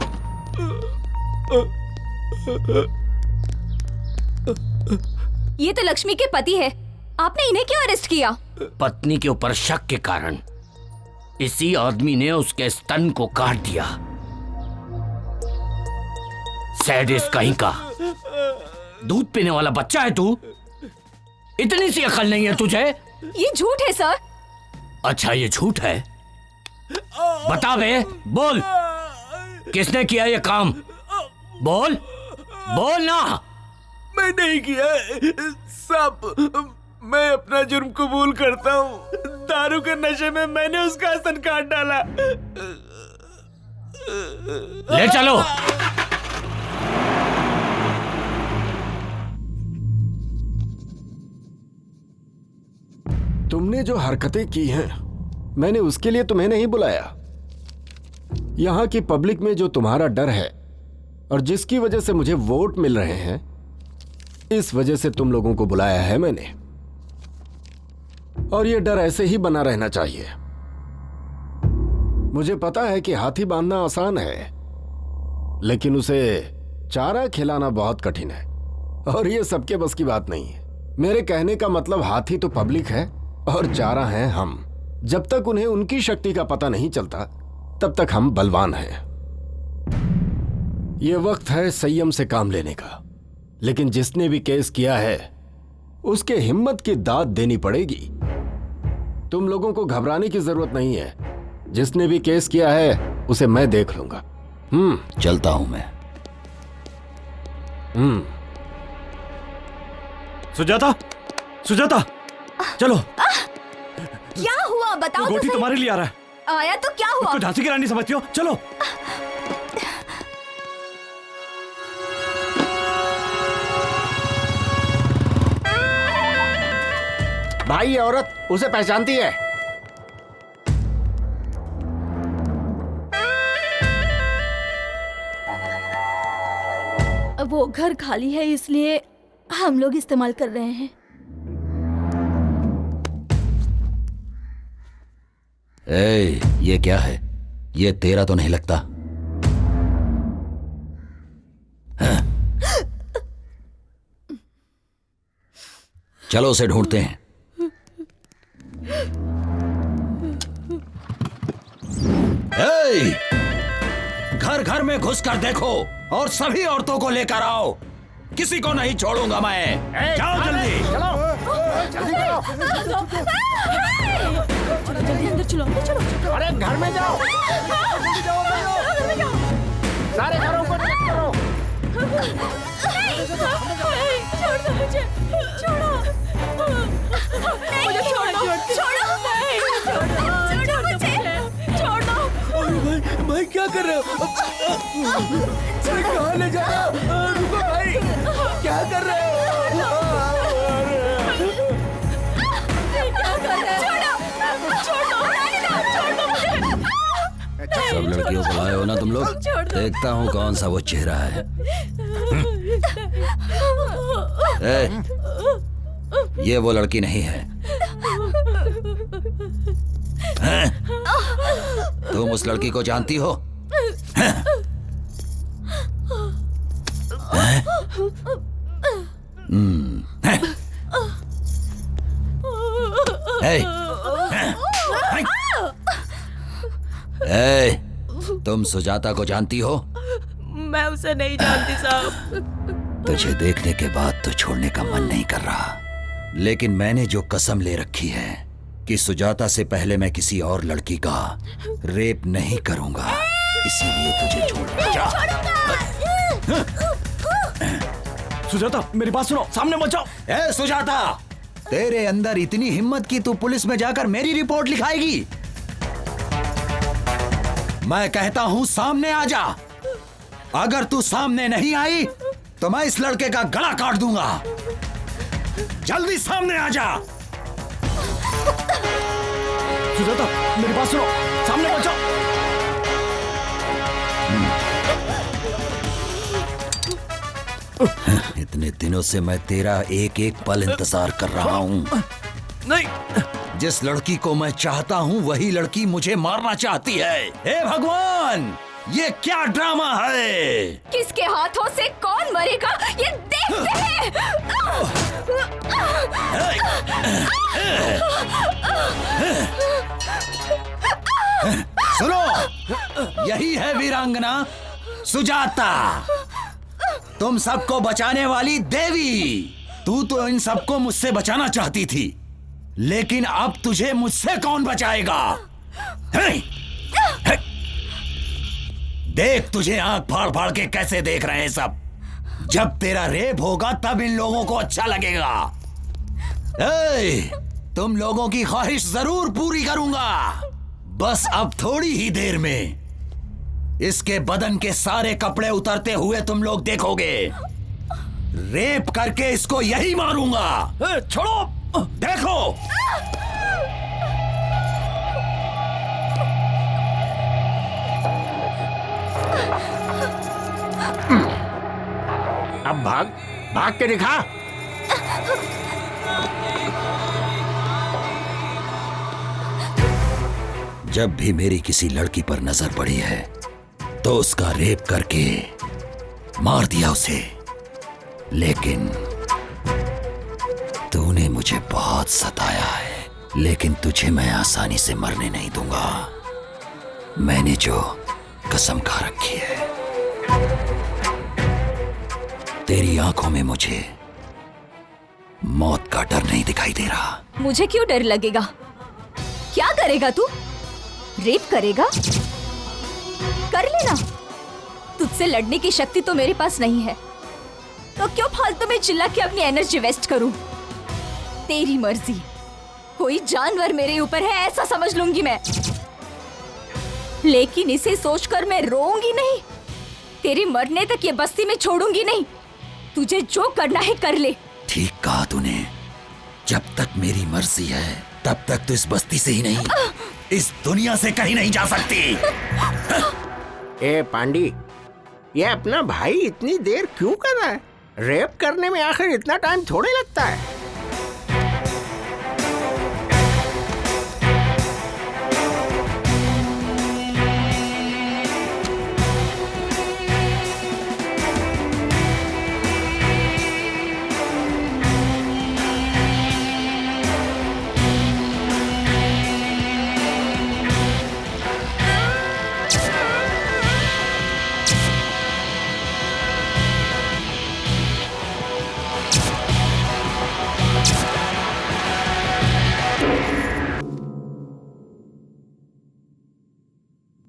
ये तो लक्ष्मी के पति है, आपने इन्हें क्यों अरेस्ट किया? पत्नी के ऊपर शक के कारण इसी आदमी ने उसके स्तन को काट दिया। सैडिस्ट कहीं का। दूध पीने वाला बच्चा है तू? इतनी सी अकल नहीं है तुझे? ये झूठ है सर। अच्छा ये झूठ है? बता बे, बोल किसने किया ये काम? बोल बोल ना। मैं नहीं किया सब, मैं अपना जुर्म कबूल करता हूँ। दारू के नशे में मैंने उसका स्तन काट डाला। ले चलो। तुमने जो हरकतें की हैं, मैंने उसके लिए तुम्हें नहीं बुलाया। यहां की पब्लिक में जो तुम्हारा डर है और जिसकी वजह से मुझे वोट मिल रहे हैं, इस वजह से तुम लोगों को बुलाया है मैंने। और ये डर ऐसे ही बना रहना चाहिए। मुझे पता है कि हाथी बांधना आसान है, लेकिन उसे चारा खिलाना बहुत कठिन है, और ये सबके बस की बात नहीं है। मेरे कहने का मतलब हाथी तो पब्लिक है और चारा हैं हम। जब तक उन्हें उनकी शक्ति का पता नहीं चलता तब तक हम बलवान हैं। ये वक्त है संयम से काम लेने का, लेकिन जिसने भी केस किया है उसके हिम्मत की दाद देनी पड़ेगी। तुम लोगों को घबराने की जरूरत नहीं है। जिसने भी केस किया है उसे मैं देख लूंगा। चलता हूं मैं। सुजाता, सुजाता, चलो। क्या हुआ बताओ तो गोटी सही। तुम्हारे लिए आ रहा है। आया तो क्या हुआ? तो झांसी की रानी समझती हो? चलो। भाई ये औरत उसे पहचानती है। वो घर खाली है इसलिए हम लोग इस्तेमाल कर रहे हैं। ये क्या है? ये तेरा तो नहीं लगता। हाँ? चलो उसे ढूंढते हैं। घर घर में घुस कर देखो और सभी औरतों को लेकर आओ। किसी को नहीं छोड़ूंगा मैं। जाओ जल्दी। जल्दी अंदर चलो, अंदर चलो। अरे घर में जाओ, सारे घरों को चेक करो। छोड़ दो मुझे, छोड़ो मुझे, छोड़ो मुझे, छोड़ो। भाई क्या कर रहे हो? कहाँ ले जा रहे हो? रुको भाई, क्या कर रहे हो? सब लड़कियों को लाए हो ना तुम लोग? देखता हूँ कौन सा वो चेहरा है। ये वो लड़की नहीं है। तुम उस लड़की को जानती हो? तुम सुजाता को जानती हो? मैं उसे नहीं जानती साहब। तुझे देखने के बाद तो छोड़ने का मन नहीं कर रहा, लेकिन मैंने जो कसम ले रखी है कि सुजाता से पहले मैं किसी और लड़की का रेप नहीं करूंगा, इसीलिए तुझे छोड़ जा। सुजाता मेरी बात सुनो, सामने मत जाओ। ए सुजाता, तेरे अंदर इतनी हिम्मत कि तू पुलिस में जाकर मेरी रिपोर्ट लिखाएगी? मैं कहता हूं सामने आ जा। अगर तू सामने नहीं आई तो मैं इस लड़के का गला काट दूंगा। जल्दी सामने आ जा। सुजाता मेरी बात सुनो, सामने मत जाओ। इतने दिनों से मैं तेरा एक एक पल इंतजार कर रहा हूँ। नहीं, जिस लड़की को मैं चाहता हूँ वही लड़की मुझे मारना चाहती है। हे भगवान, ये क्या ड्रामा है? किसके हाथों से कौन मरेगा ये देखते हैं। सुनो, यही है वीरांगना सुजाता, तुम सबको बचाने वाली देवी। तू तो इन सबको मुझसे बचाना चाहती थी, लेकिन अब तुझे मुझसे कौन बचाएगा? देख, तुझे आंख फाड़ फाड़ के कैसे देख रहे हैं सब। जब तेरा रेप होगा तब इन लोगों को अच्छा लगेगा। तुम लोगों की ख्वाहिश जरूर पूरी करूंगा। बस अब थोड़ी ही देर में इसके बदन के सारे कपड़े उतरते हुए तुम लोग देखोगे। रेप करके इसको यही मारूंगा। छोड़ो, देखो। अब भाग, भाग के दिखा। जब भी मेरी किसी लड़की पर नजर पड़ी है तो उसका रेप करके मार दिया उसे, लेकिन तूने मुझे बहुत सताया है। लेकिन तुझे मैं आसानी से मरने नहीं दूंगा। मैंने जो कसम खा रखी है। तेरी आंखों में मुझे मौत का डर नहीं दिखाई दे रहा। मुझे क्यों डर लगेगा? क्या करेगा तू? रेप करेगा? कर लेना। तुझसे लड़ने की शक्ति तो मेरे पास नहीं है, तो क्यों फालतू में चिल्ला के अपनी एनर्जी वेस्ट करूं? तेरी मर्जी। कोई जानवर मेरे ऊपर है ऐसा समझ लूंगी मैं, लेकिन इसे सोचकर मैं रोऊंगी नहीं। तेरे मरने तक ये बस्ती में छोड़ूंगी नहीं। तुझे जो करना है कर ले। ठीक कहा तूने। जब तक मेरी मर्जी है तब तक तो इस बस्ती से ही नहीं, इस दुनिया से कहीं नहीं जा सकती। ए पांडी, ये अपना भाई इतनी देर क्यों कर रहा है? रेप करने में आखिर इतना टाइम थोड़े लगता है।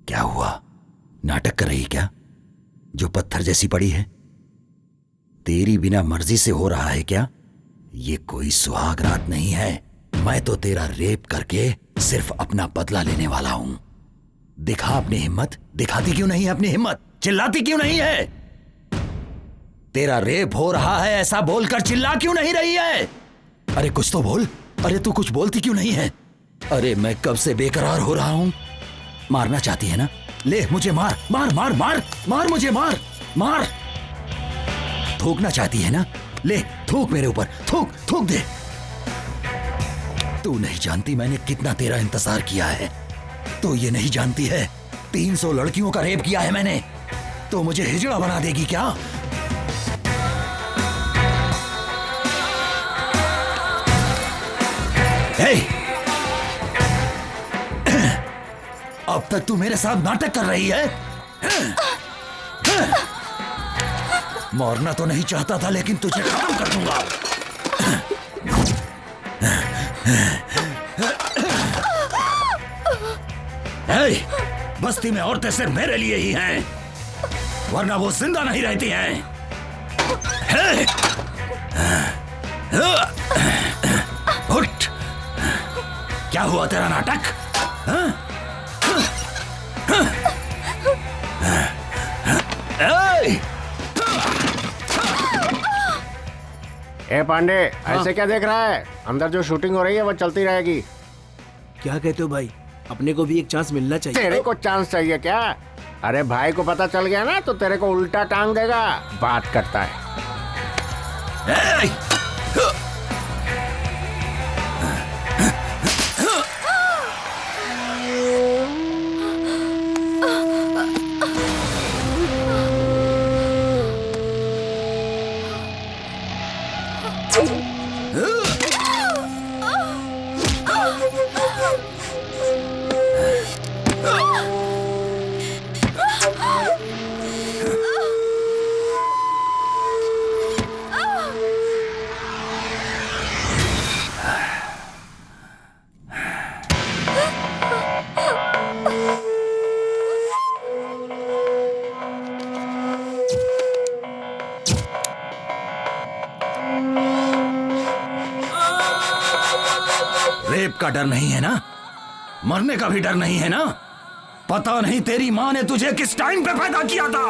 क्या हुआ? नाटक कर रही क्या? जो पत्थर जैसी पड़ी है तेरी बिना मर्जी से हो रहा है क्या? ये कोई सुहाग रात नहीं है। मैं तो तेरा रेप करके सिर्फ अपना बदला लेने वाला हूं। दिखा अपनी हिम्मत। दिखाती क्यों नहीं है अपनी हिम्मत? चिल्लाती क्यों नहीं है? तेरा रेप हो रहा है ऐसा बोलकर चिल्ला क्यों नहीं रही है? अरे कुछ तो बोल। अरे तू कुछ बोलती क्यों नहीं है? अरे मैं कब से बेकरार हो रहा हूं। मारना चाहती है ना? ले मुझे मार मार मार मार मार, मुझे मार मार। थूकना चाहती है ना? ले थूक मेरे ऊपर, थूक थूक दे। तू नहीं जानती मैंने कितना तेरा इंतजार किया है। तो ये नहीं जानती है 300 लड़कियों का रेप किया है मैंने। तो मुझे हिजड़ा बना देगी क्या? हे! अब तक तू मेरे साथ नाटक कर रही है? मरना तो नहीं चाहता था, लेकिन तुझे खत्म कर दूंगा। हे, बस्ती में औरतें सिर्फ मेरे लिए ही हैं, वरना वो जिंदा नहीं रहती हैं। हे, उठ। क्या हुआ तेरा नाटक? ए पांडे, ऐसे क्या देख रहा है? अंदर जो शूटिंग हो रही है वो चलती रहेगी। क्या कहते हो भाई? अपने को भी एक चांस मिलना चाहिए। तेरे को चांस चाहिए क्या? अरे भाई को पता चल गया ना तो तेरे को उल्टा टांग देगा। बात करता है। रेप का डर नहीं है ना? मरने का भी डर नहीं है ना? पता नहीं तेरी माँ ने तुझे किस टाइम पे पैदा किया था।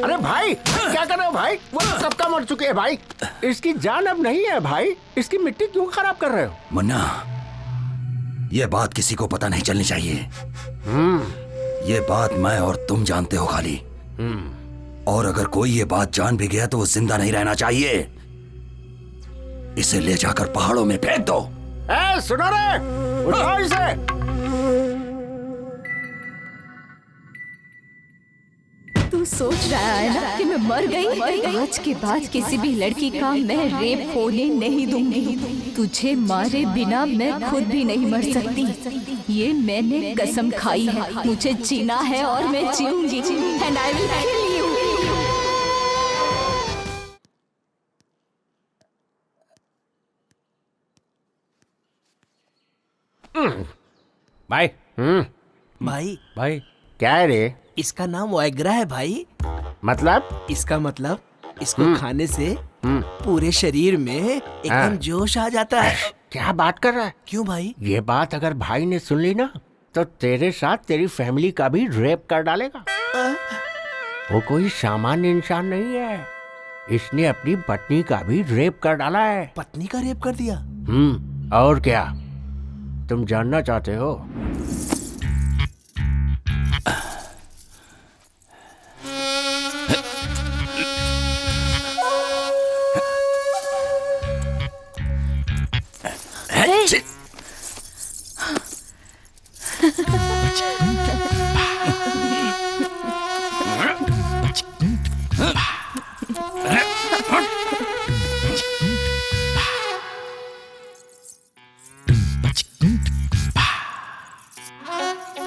अरे भाई, क्या कर रहे हो भाई? वो सबका मर चुके हैं भाई। इसकी जान अब नहीं है भाई। इसकी मिट्टी क्यों खराब कर रहे हो? मुन्ना, ये बात किसी को पता नहीं चलनी चाहिए। ये बात मैं और तुम जानते हो खाली। और अगर कोई ये बात जान भी गया तो वो जिंदा नहीं रहना चाहिए। इसे ले जाकर पहाड़ों में फेंक दो। ए, सुनो रे, उठाओ इसे। तू सोच रहा है ना कि मैं मर गई? आज के बाद किसी भी लड़की का मैं रेप होने नहीं दूंगी। तुझे मारे बिना मैं खुद भी नहीं मर सकती। ये मैंने कसम खाई है। मुझे जीना है और मैं जीऊंगी। And I will kill you. भाई भाई भाई क्या है रे? इसका नाम वाइग्रा है भाई। मतलब? इसका मतलब इसको खाने से पूरे शरीर में एकदम जोश आ जाता है। क्या बात कर रहा है? क्यों भाई? ये बात अगर भाई ने सुन ली ना तो तेरे साथ तेरी फैमिली का भी रेप कर डालेगा। वो कोई सामान्य इंसान नहीं है। इसने अपनी पत्नी का भी रेप कर डाला है। पत्नी का रेप कर दिया? और क्या? तुम जानना चाहते हो?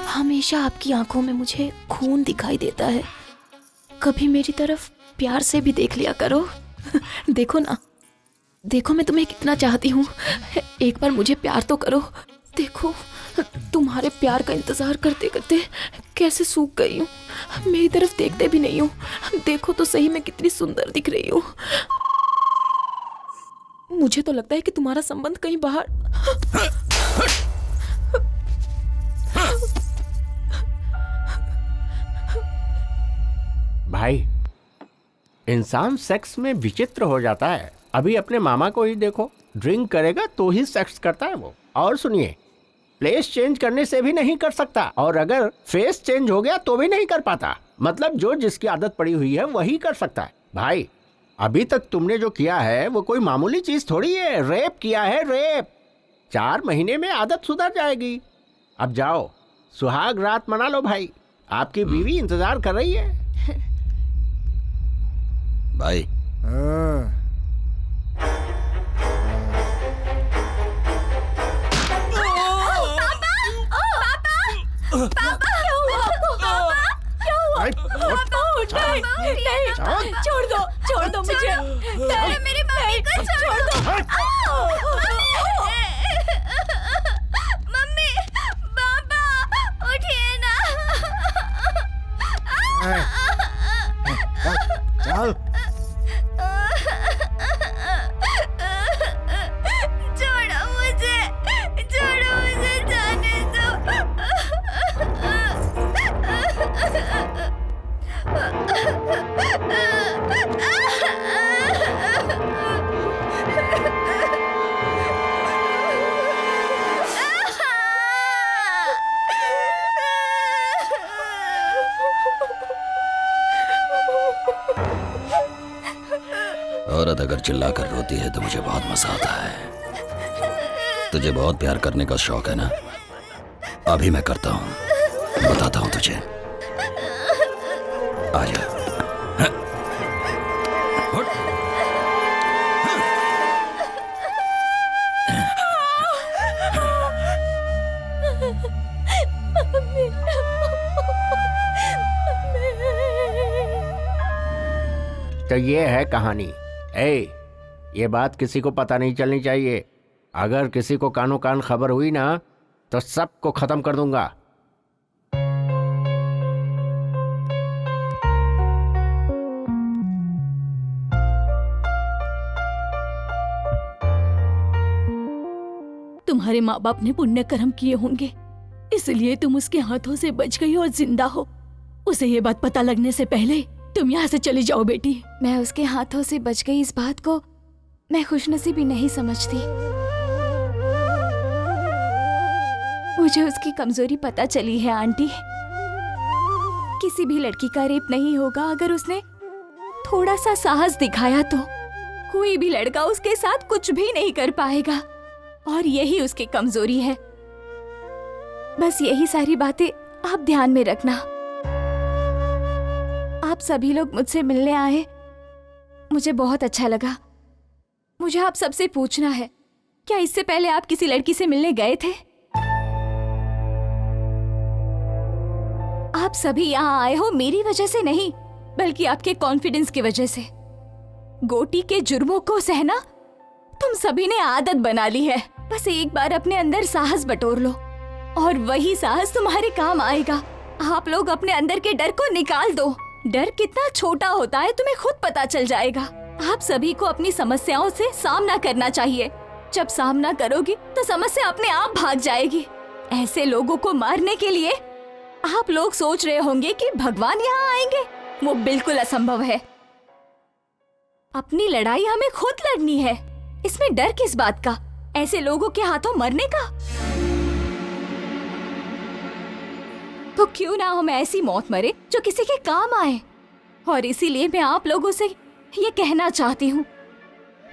हमेशा आपकी आंखों में मुझे खून दिखाई देता है। कभी मेरी तरफ प्यार से भी देख लिया करो। देखो ना, देखो मैं तुम्हें कितना चाहती हूँ। एक बार मुझे प्यार तो करो। देखो, तुम्हारे प्यार का इंतजार करते करते कैसे सूख गई हूँ। मेरी तरफ देखते भी नहीं हूँ। देखो तो सही मैं कितनी सुंदर दिख रही हूँ। मुझे तो लगता है कि तुम्हारा संबंध कहीं बाहर। भाई, इंसान सेक्स में विचित्र हो जाता है। अभी अपने मामा को ही देखो, ड्रिंक करेगा तो ही सेक्स करता है वो। और सुनिए, प्लेस चेंज करने से भी नहीं कर सकता, और अगर फेस चेंज हो गया तो भी नहीं कर पाता। मतलब जो जिसकी आदत पड़ी हुई है वही कर सकता है। भाई, अभी तक तुमने जो किया है वो कोई मामूली चीज थोड़ी है। रेप किया है, रेप। 4 महीने में आदत सुधर जाएगी। अब जाओ, सुहाग रात मना लो भाई। आपकी बीवी इंतजार कर रही है। भाई, पापा, क्या हुआ आपको? पापा, क्या नहीं, छोड़ दो मुझे। नहीं, मेरी मम्मी को छोड़ दो। मम्मी, पापा, उठिए ना। चल छोड़ो मुझे जाने दो। औरत अगर चिल्लाकर रोती है तो मुझे बहुत मजा आता है। तुझे बहुत प्यार करने का शौक है ना? अभी मैं करता हूँ, बताता हूँ तुझे। आजा। तो ये है कहानी। ये बात किसी को पता नहीं चलनी चाहिए। अगर किसी को कानो कान खबर हुई ना तो सबको खत्म कर दूंगा। तुम्हारे माँ बाप ने पुण्य कर्म किए होंगे, इसलिए तुम उसके हाथों से बच गई और जिंदा हो। उसे ये बात पता लगने से पहले तुम यहाँ से चली जाओ बेटी। मैं उसके हाथों से बच गई इस बात को मैं खुशनसीबी नहीं समझती। मुझे उसकी कमजोरी पता चली है आंटी। किसी भी लड़की का रेप नहीं होगा अगर उसने थोड़ा सा साहस दिखाया तो। कोई भी लड़का उसके साथ कुछ भी नहीं कर पाएगा और यही उसकी कमजोरी है। बस यही सारी बातें आप ध्यान में रखना। आप सभी लोग मुझसे मिलने आए, मुझे बहुत अच्छा लगा। मुझे आप सबसे पूछना है, क्या इससे पहले आप किसी लड़की से मिलने गए थे? आप सभी यहाँ आए हो मेरी वजह से नहीं, बल्कि आपके कॉन्फिडेंस की वजह से। गोटी के जुर्मों को सहना तुम सभी ने आदत बना ली है। बस एक बार अपने अंदर साहस बटोर लो और वही साहस तुम्हारे काम आएगा। आप लोग अपने अंदर के डर को निकाल दो। डर कितना छोटा होता है तुम्हें खुद पता चल जाएगा। आप सभी को अपनी समस्याओं से सामना करना चाहिए। जब सामना करोगी तो समस्या अपने आप भाग जाएगी। ऐसे लोगों को मारने के लिए आप लोग सोच रहे होंगे कि भगवान यहाँ आएंगे, वो बिल्कुल असंभव है। अपनी लड़ाई हमें खुद लड़नी है, इसमें डर किस बात का? ऐसे लोगों के हाथों मरने का? तो क्यों ना हम ऐसी मौत मरे जो किसी के काम आए। और इसीलिए मैं आप लोगों से ये कहना चाहती हूँ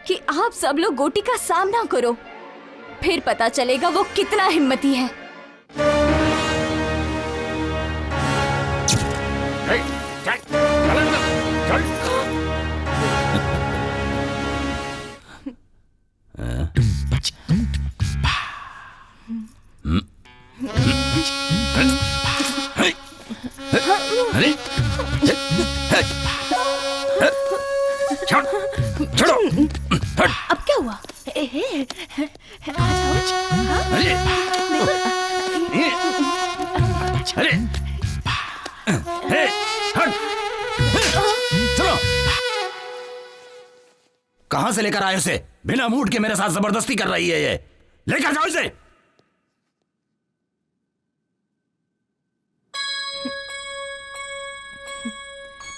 कि आप सब लोग गोटी का सामना करो, फिर पता चलेगा वो कितना हिम्मती है। छोड़ो। अब क्या हुआ? आ चलो। कहां से लेकर आए उसे? बिना मूड के मेरे साथ जबरदस्ती कर रही है ये। लेकर जाओ इसे।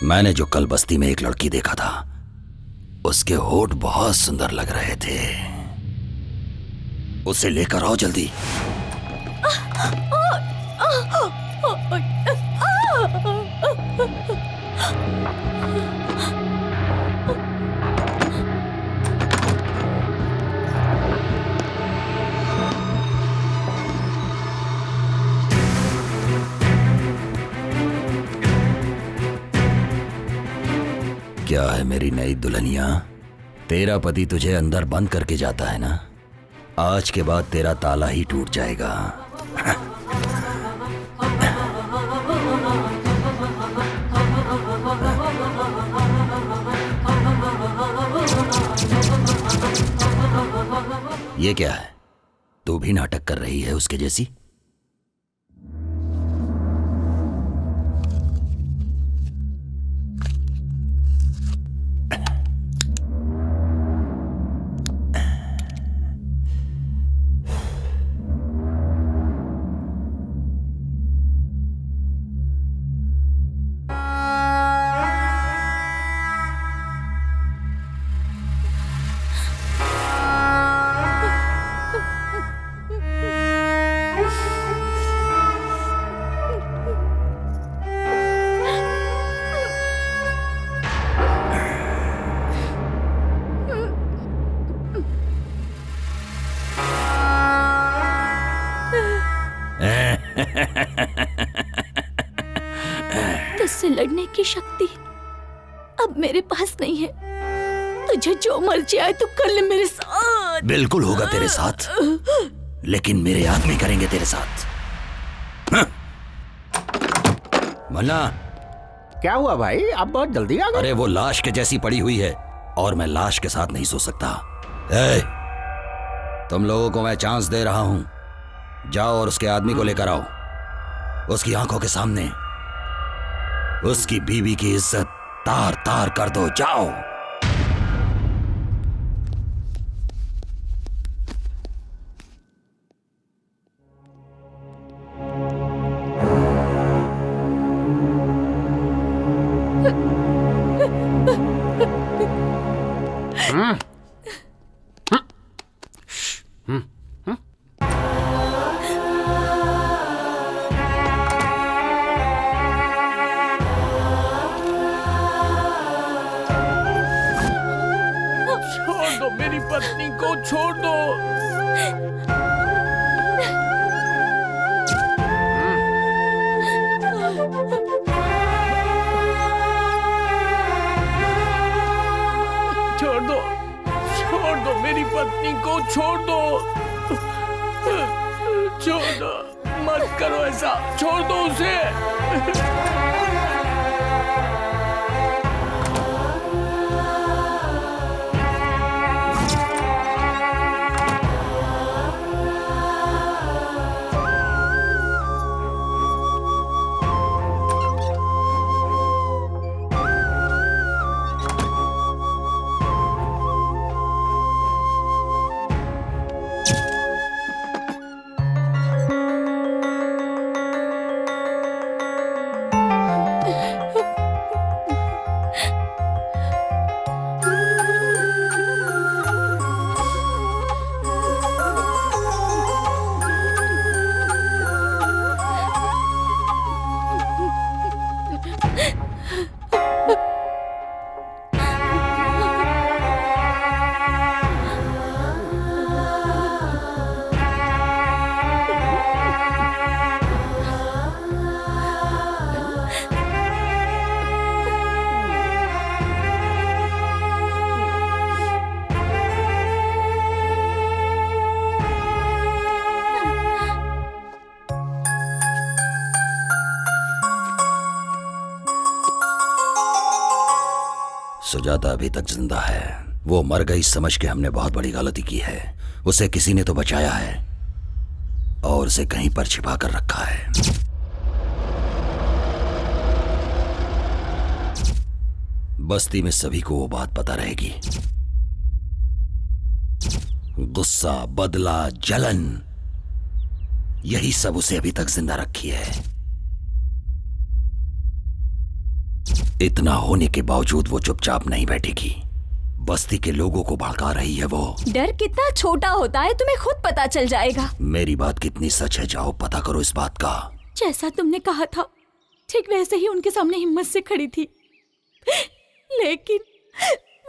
मैंने जो कल बस्ती में एक लड़की देखा था, उसके होठ बहुत सुंदर लग रहे थे। उसे लेकर आओ जल्दी। क्या है मेरी नई दुल्हनिया? तेरा पति तुझे अंदर बंद करके जाता है ना? आज के बाद तेरा ताला ही टूट जाएगा। ये क्या है? तू भी नाटक कर रही है उसके जैसी? तुझसे लड़ने की शक्ति अब मेरे पास नहीं है। तुझे जो मर्जी आए तो कर ले मेरे साथ। बिल्कुल होगा तेरे साथ, लेकिन मेरे आदमी करेंगे तेरे साथ। मन्ना, क्या हुआ भाई? आप बहुत जल्दी आ गए। अरे वो लाश के जैसी पड़ी हुई है और मैं लाश के साथ नहीं सो सकता। ए, तुम लोगों को मैं चांस दे रहा हूं, जाओ और उसके आदमी को लेकर आओ। उसकी आंखों के सामने उसकी बीवी की इज्जत तार तार कर दो। जाओ। छोड़ दो मेरी पत्नी को, छोड़ दो। छोड़ दो मेरी पत्नी को, छोड़ दो। छोड़ दो, मत करो ऐसा, छोड़ दो उसे। सुजाता अभी तक जिंदा है। वो मर गई समझ के हमने बहुत बड़ी गलती की है। उसे किसी ने तो बचाया है और उसे कहीं पर छिपा कर रखा है। बस्ती में सभी को वो बात पता रहेगी। गुस्सा, बदला, जलन, यही सब उसे अभी तक जिंदा रखी है। इतना होने के बावजूद वो चुपचाप नहीं बैठेगी। बस्ती के लोगों को भड़का रही है वो। डर कितना छोटा होता है तुम्हें खुद पता चल जाएगा। मेरी बात कितनी सच है, जाओ पता करो इस बात का। जैसा तुमने कहा था ठीक वैसे ही उनके सामने हिम्मत से खड़ी थी, लेकिन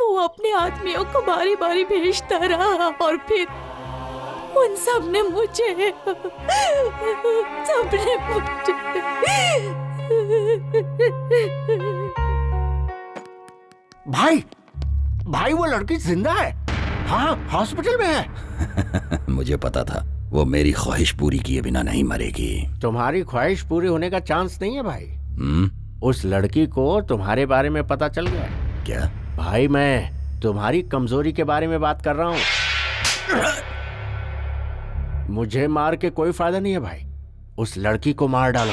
वो अपने आदमियों को बारी बारी भेजता रहा और फिर उन सब ने मुझे भाई वो लड़की जिंदा है। हाँ, हॉस्पिटल में है। मुझे पता था वो मेरी ख्वाहिश पूरी किए बिना नहीं मरेगी। तुम्हारी ख्वाहिश पूरी होने का चांस नहीं है भाई। उस लड़की को तुम्हारे बारे में पता चल गया है। क्या? भाई मैं तुम्हारी कमजोरी के बारे में बात कर रहा हूँ। मुझे मार के कोई फायदा नहीं है भाई। उस लड़की को मार डालो,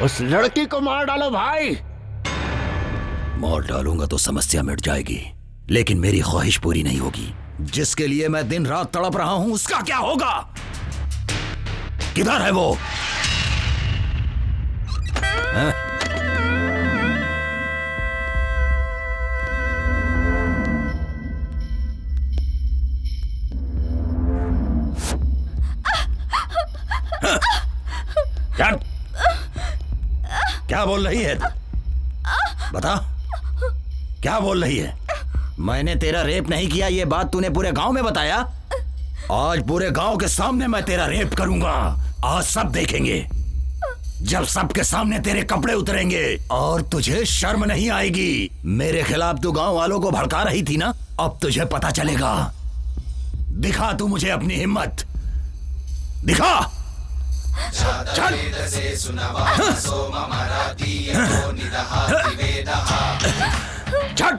उस लड़की को मार डालो भाई। मार डालूंगा तो समस्या मिट जाएगी, लेकिन मेरी ख्वाहिश पूरी नहीं होगी। जिसके लिए मैं दिन रात तड़प रहा हूं उसका क्या होगा? किधर है वो? है? क्या बोल रही है? बता, क्या बोल रही है? मैंने तेरा रेप नहीं किया, ये बात तूने पूरे गांव में बताया। आज पूरे गांव के सामने मैं तेरा रेप करूंगा। आज सब देखेंगे। जब सबके सामने तेरे कपड़े उतरेंगे और तुझे शर्म नहीं आएगी। मेरे खिलाफ तू गांव वालों को भड़का रही थी ना, अब तुझे पता चलेगा। दिखा तू मुझे अपनी हिम्मत, दिखा। चल। चल। चल।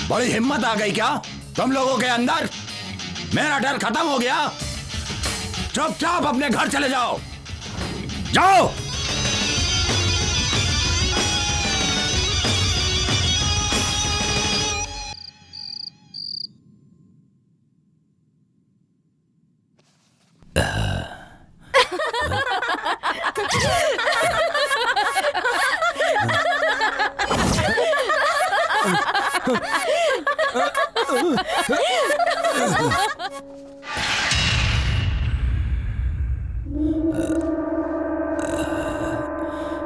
बड़ी हिम्मत आ गई क्या तुम लोगों के अंदर? मेरा डर खत्म हो गया। चुपचाप अपने घर चले जाओ, जाओ।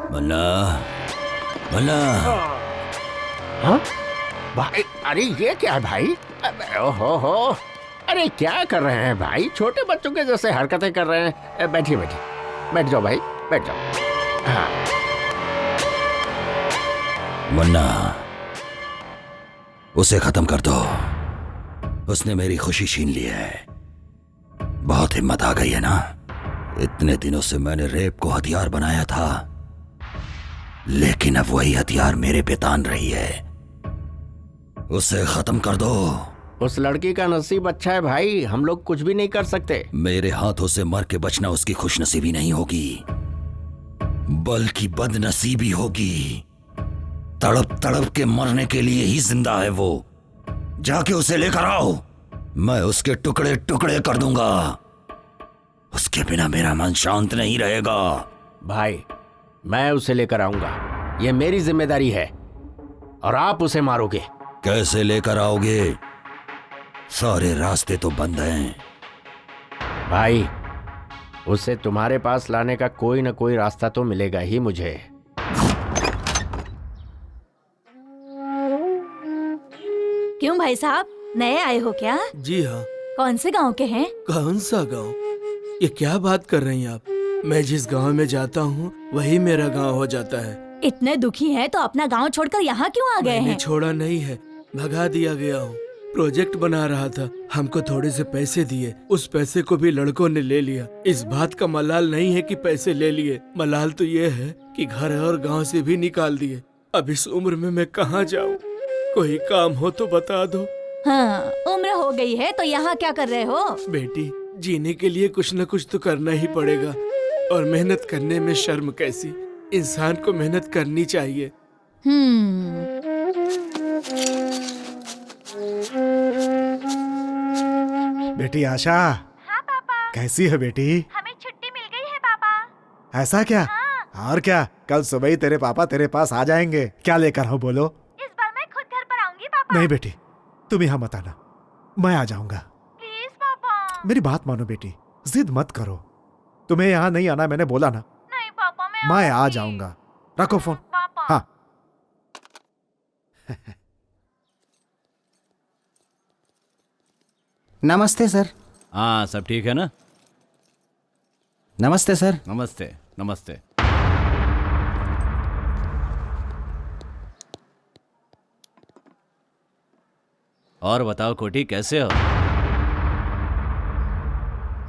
मन्ना, मन्ना। हाँ भाई, अरे ये क्या है भाई? ओहो, अरे क्या कर रहे हैं भाई? छोटे बच्चों के जैसे हरकतें कर रहे हैं। बैठिए बैठिए, बैठ जाओ भाई, बैठ जाओ। हाँ। मन्ना, उसे खत्म कर दो। उसने मेरी खुशी छीन ली है। बहुत हिम्मत आ गई है ना? इतने दिनों से मैंने रेप को हथियार बनाया था, लेकिन अब वही हथियार मेरे पे तान रही है। उसे खत्म कर दो। उस लड़की का नसीब अच्छा है भाई, हम लोग कुछ भी नहीं कर सकते। मेरे हाथों से मर के बचना उसकी खुशनसीबी नहीं होगी, बल्कि बदनसीबी होगी। तड़प तड़प के मरने के लिए ही जिंदा है वो। जाके उसे लेकर आओ, मैं उसके टुकड़े टुकड़े कर दूंगा। उसके बिना मेरा मन शांत नहीं रहेगा। भाई, मैं उसे लेकर आऊंगा, ये मेरी जिम्मेदारी है। और आप उसे मारोगे। कैसे लेकर आओगे? सारे रास्ते तो बंद हैं। भाई, उसे तुम्हारे पास लाने का कोई ना कोई रास्ता तो मिलेगा ही मुझे। क्यों भाई साहब, नए आए हो क्या? जी हाँ। कौन से गांव के हैं? कौन सा गांव? ये क्या बात कर रही हैं आप? मैं जिस गांव में जाता हूँ वही मेरा गांव हो जाता है। इतने दुखी हैं तो अपना गांव छोड़कर यहाँ क्यों आ गए हैं? छोड़ा नहीं है, भगा दिया गया हूँ। प्रोजेक्ट बना रहा था, हमको थोड़े से पैसे दिए, उस पैसे को भी लड़कों ने ले लिया। इस बात का मलाल नहीं है कि पैसे ले लिए, मलाल तो ये है कि घर और गांव से भी निकाल दिए। अब इस उम्र में मैं कहाँ जाऊँ? कोई काम हो तो बता दो। हाँ, उम्र हो गई है तो यहाँ क्या कर रहे हो? बेटी, जीने के लिए कुछ न कुछ तो करना ही पड़ेगा, और मेहनत करने में शर्म कैसी? इंसान को मेहनत करनी चाहिए। बेटी आशा। हाँ पापा। कैसी है बेटी? हमें छुट्टी मिल गई है पापा। ऐसा क्या? हाँ। और क्या, कल सुबह ही तेरे पापा तेरे पास आ जाएंगे। क्या लेकर आओ बोलो? इस बार मैं खुद घर पर आऊंगी पापा। नहीं बेटी, तुम यहाँ मत आना, मैं आ जाऊंगा। प्लीज पापा। मेरी बात मानो बेटी, जिद मत करो। तुम्हें यहाँ नहीं आना मैंने बोला ना। नहीं पापा, मैं आ जाऊंगा। रखो फोन। पापा। हाँ। नमस्ते सर। हाँ, सब ठीक है ना? नमस्ते सर। नमस्ते नमस्ते। और बताओ कोटी, कैसे हो?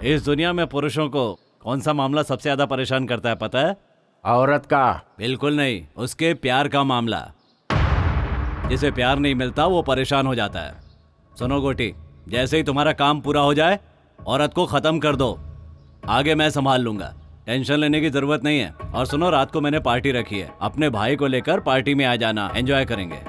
इस दुनिया में पुरुषों को कौन सा मामला सबसे ज्यादा परेशान करता है पता है? औरत का? बिल्कुल नहीं, उसके प्यार का मामला। जिसे प्यार नहीं मिलता वो परेशान हो जाता है। सुनो गोटी, जैसे ही तुम्हारा काम पूरा हो जाए औरत को खत्म कर दो, आगे मैं संभाल लूंगा, टेंशन लेने की जरूरत नहीं है। और सुनो, रात को मैंने पार्टी रखी है, अपने भाई को लेकर पार्टी में आ जाना, एंजॉय करेंगे।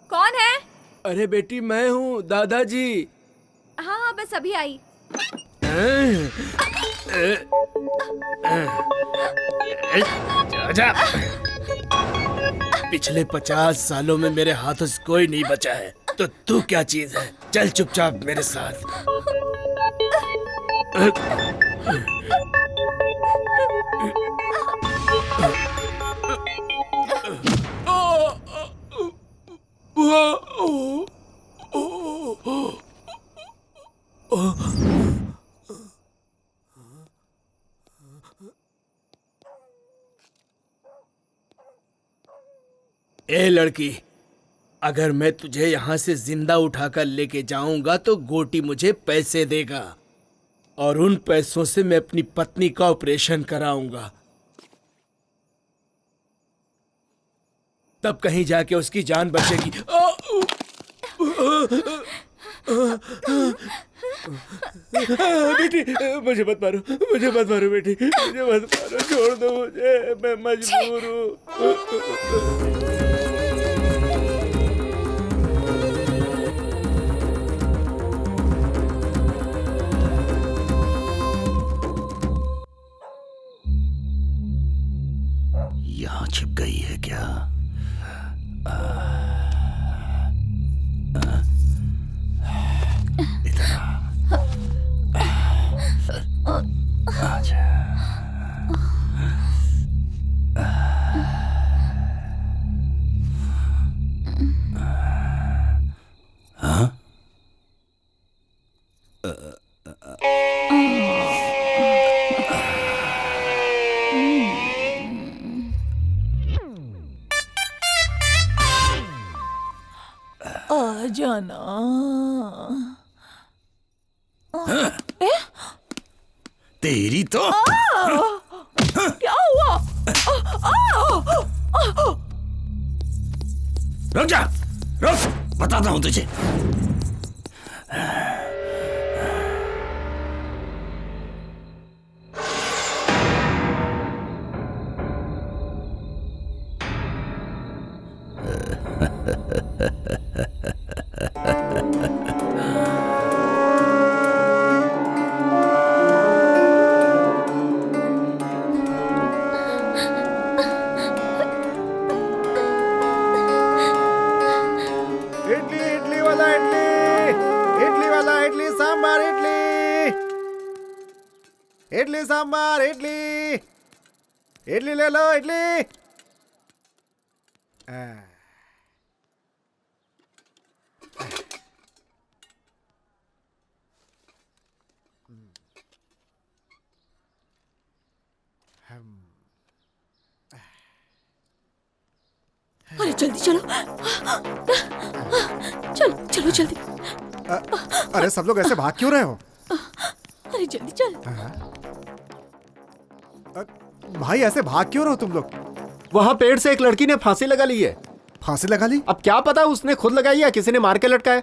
कौन है? अरे बेटी, मैं हूँ, दादाजी। हाँ हाँ, बस अभी आई। जा। पिछले 50 सालों में मेरे हाथों से कोई नहीं बचा है, तो तू क्या चीज है? चल चुपचाप मेरे साथ। ए लड़की, अगर मैं तुझे यहाँ से जिंदा उठाकर लेके जाऊंगा तो गोटी मुझे पैसे देगा, और उन पैसों से मैं अपनी पत्नी का ऑपरेशन कराऊंगा। तब कहीं जाके उसकी जान बचेगी। बेटी, मुझे मत मारो, मुझे मत मारो बेटी, मुझे मत मारो, छोड़ दो मुझे, मैं मजबूर हूँ। यहाँ छिप गई है क्या? आ जाना। तेरी तो क्या हुआ? रुक जा, रुक, बताता हूं तुझे। इडली सांबार, इडली इडली ले लो, इडली। अरे जल्दी चलो, चलो चलो जल्दी। अरे सब लोग ऐसे भाग क्यों रहे हो? अरे जल्दी चल। भाई ऐसे भाग क्यों रहे हो तुम लोग? वहां पेड़ से एक लड़की ने फांसी लगा ली है। फांसी लगा ली? अब क्या पता उसने खुद लगाई या किसी ने मार के लटकाया।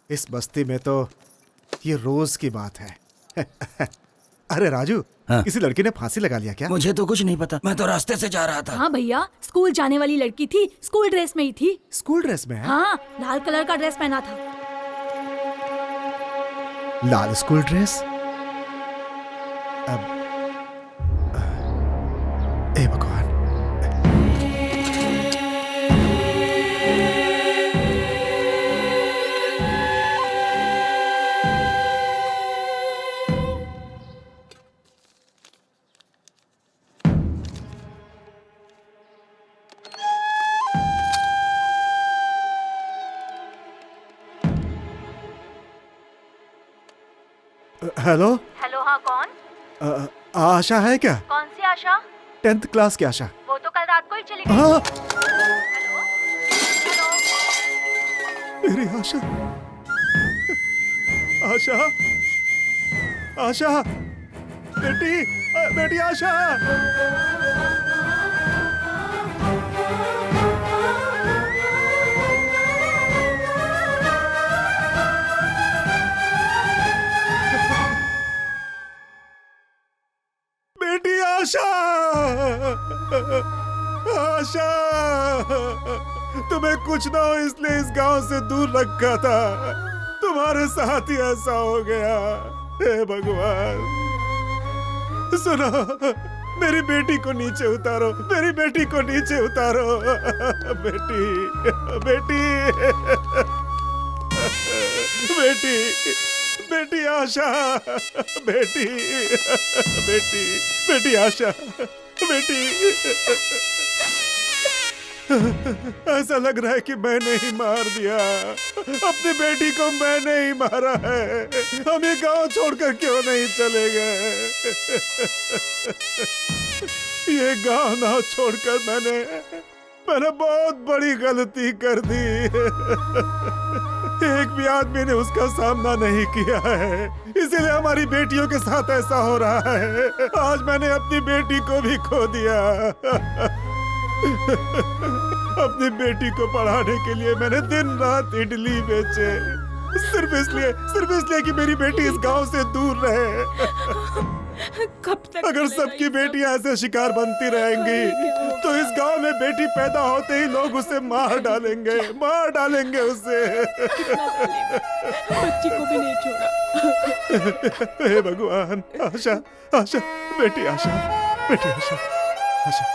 इस बस्ती में तो ये रोज की बात है। अरे राजू, हाँ? किसी लड़की ने फांसी लगा लिया क्या? मुझे तो कुछ नहीं पता, मैं तो रास्ते से जा रहा था। हाँ भैया, स्कूल जाने वाली लड़की थी, स्कूल ड्रेस में ही थी। स्कूल ड्रेस में है? हाँ, लाल कलर का ड्रेस पहना था। लाल स्कूल ड्रेस। अब ए भगवान, हेलो। हेलो, हाँ कौन? आशा है क्या? कौन सी आशा? 10th क्लास की आशा। वो तो कल रात को ही चली गई। हाँ। Hello, hello. मेरी आशा, आशा, आशा, बेटी, बेटी आशा। बेटी आशा, आशा, तुम्हें कुछ ना हो इसलिए इस गांव से दूर रखा था, तुम्हारे साथ ही ऐसा हो गया। हे भगवान, सुनो, मेरी बेटी को नीचे उतारो, मेरी बेटी को नीचे उतारो। बेटी, बेटी, बेटी, बेटी आशा, बेटी, बेटी, बेटी आशा, बेटी। ऐसा लग रहा है कि मैंने ही मार दिया, अपनी बेटी को मैंने ही मारा है। हम ये गांव छोड़कर क्यों नहीं चले गए? ये गांव ना छोड़कर मैंने बहुत बड़ी गलती कर दी। एक भी आदमी ने उसका सामना नहीं किया है, इसीलिए हमारी बेटियों के साथ ऐसा हो रहा है। आज मैंने अपनी बेटी को भी खो दिया। अपनी बेटी को पढ़ाने के लिए मैंने दिन रात इडली बेचे, सिर्फ इसलिए कि मेरी बेटी इस गांव से दूर रहे। कब तक अगर सबकी बेटियां ऐसे शिकार बनती रहेंगी तो इस गांव में बेटी पैदा होते ही लोग उसे मार डालेंगे उसे। बच्ची को भी नहीं छोड़ा। हे भगवान, आशा, आशा, बेटी आशा, बेटी आशा, आशा,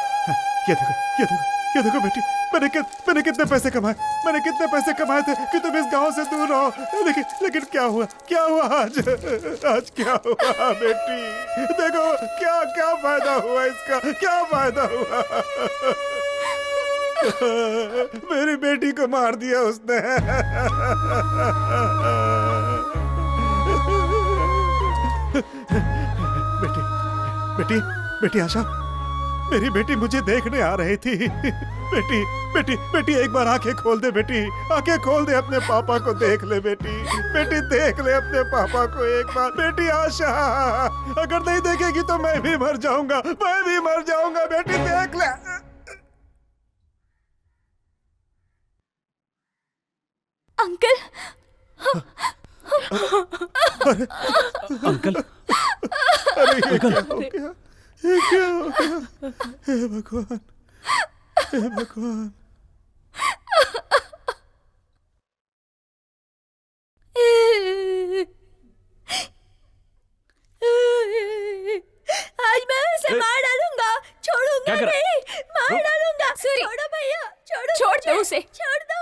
ये देखो बेटी, मैंने कितने पैसे कमाए थे कि तुम इस गांव से दूर रहो। लेकिन क्या हुआ आज क्या हुआ बेटी? देखो क्या फायदा हुआ इसका, क्या फायदा हुआ? मेरी बेटी को मार दिया उसने। बेटी आशा, मेरी बेटी मुझे देखने आ रही थी। बेटी एक बार आंखें खोल दे बेटी, आंखें खोल दे, अपने पापा को देख ले बेटी, देख ले अपने पापा को एक बार। बेटी आशा, अगर नहीं देखेगी तो मैं भी मर जाऊंगा, बेटी देख ले। अंकल, अंकल, अरे ये क्या हो गया? हे भगवान, हे भगवान। आज मैं उसे मार डालूंगा, छोड़ूंगा नहीं, मार डालूंगा। छोड़ो भैया, छोड़ दो उसे। छोड़ दो।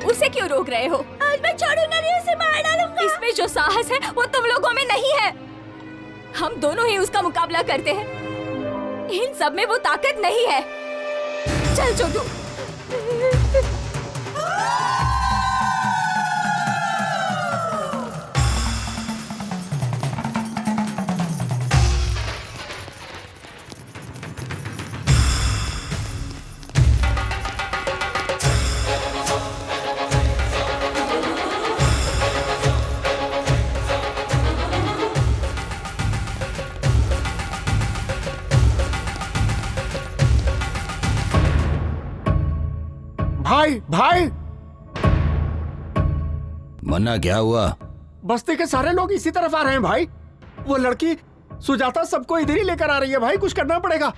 उसे क्यों रोक रहे हो? आज मैं छोड़ूंगा नहीं, उसे मार डालूंगा। इसमें जो साहस है वो तुम लोगों में नहीं है। हम दोनों ही उसका मुकाबला करते हैं, इन सब में वो ताकत नहीं है। चल छोटू। भाई, मन्ना, क्या हुआ? बस्ती के सारे लोग इसी तरफ आ रहे हैं भाई। वो लड़की सुजाता सबको इधर ही लेकर आ रही है भाई, कुछ करना पड़ेगा।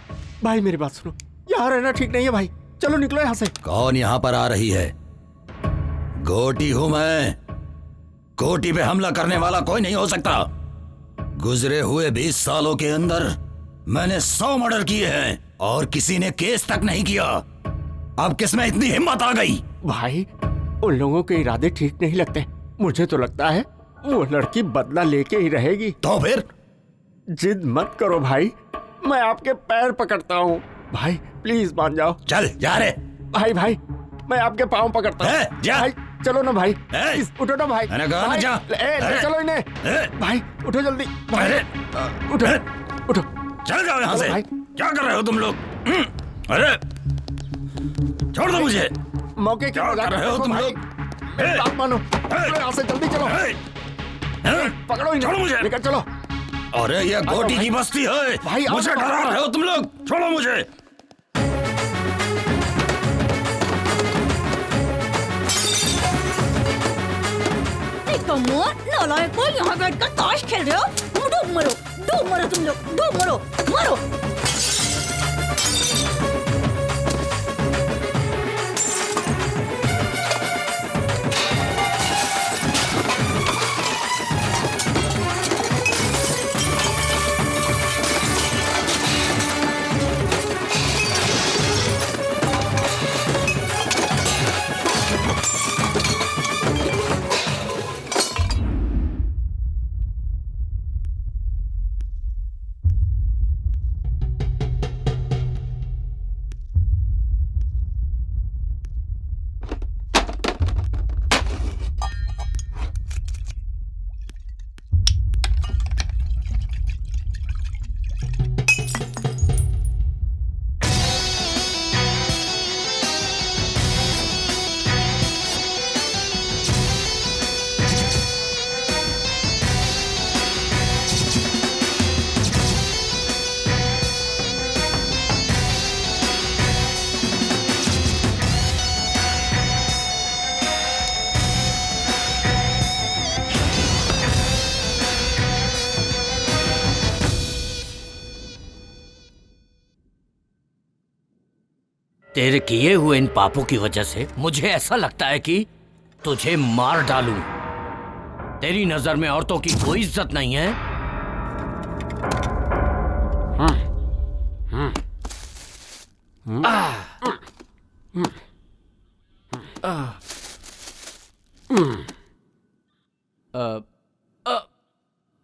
भाई मेरी बात सुनो, यहाँ रहना ठीक नहीं है भाई, चलो निकलो यहाँ से। कौन यहाँ पर आ रही है? गोटी हूं मैं, कोटी पे हमला करने वाला कोई नहीं हो सकता। गुजरे हुए 20 सालों के अंदर मैंने 100 मर्डर किए हैं और किसी ने केस तक नहीं किया। अब किसमें इतनी हिम्मत आ गई? भाई, उन लोगों के इरादे ठीक नहीं लगते। मुझे तो लगता है वो लड़की बदला लेके ही रहेगी। तो फिर? जिद मत करो भाई, मैं आपके पैर पकड़ता हूँ। भाई प्लीज मान जाओ। चल जा रे। भाई भाई, मैं आपके पाँव पकड़ता हूँ। जा। भाई चलो ना भाई, उठो ना भाई। मैंने कहा ना जा। ले चलो इन्हें। भाई उठो जल्दी। उठो उठो। चल जाओ यहाँ से। क्या कर रहे हो तुम लोग? अरे छोड़ दो मुझे। मौके की क्या कर रहे हो तुम लोग? बात मानो। यहाँ से जल्दी चलो। पकड़ो इन्हें। छोड़ो मुझे। निकल चलो। अरे ये गोटी की बस्ती है भाई, मुझे डरा रहे हो तुम लोग। छोड़ो मुझे। नालायकों, यहाँ बैठकर ताश खेल रहे हो। डूब मरो तुम लोग, डूब मरो, मरो। तेरे किए हुए इन पापों की वजह से मुझे ऐसा लगता है कि तुझे मार डालूं। तेरी नजर में औरतों की कोई इज्जत नहीं है।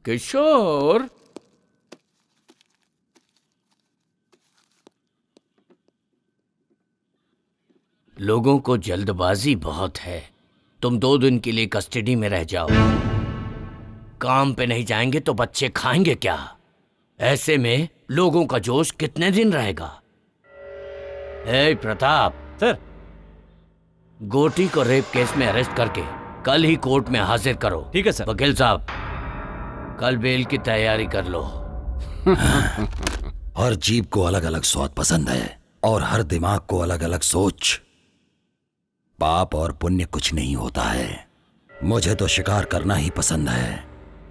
किशोर, लोगों को जल्दबाजी बहुत है। तुम 2 दिन के लिए कस्टडी में रह जाओ। काम पे नहीं जाएंगे तो बच्चे खाएंगे क्या? ऐसे में लोगों का जोश कितने दिन रहेगा? ए प्रताप सर, गोटी को रेप केस में अरेस्ट करके कल ही कोर्ट में हाजिर करो। ठीक है सर। वकील साहब, कल बेल की तैयारी कर लो। हर जीभ को अलग अलग स्वाद पसंद है और हर दिमाग को अलग अलग सोच। पाप और पुण्य कुछ नहीं होता है। मुझे तो शिकार करना ही पसंद है,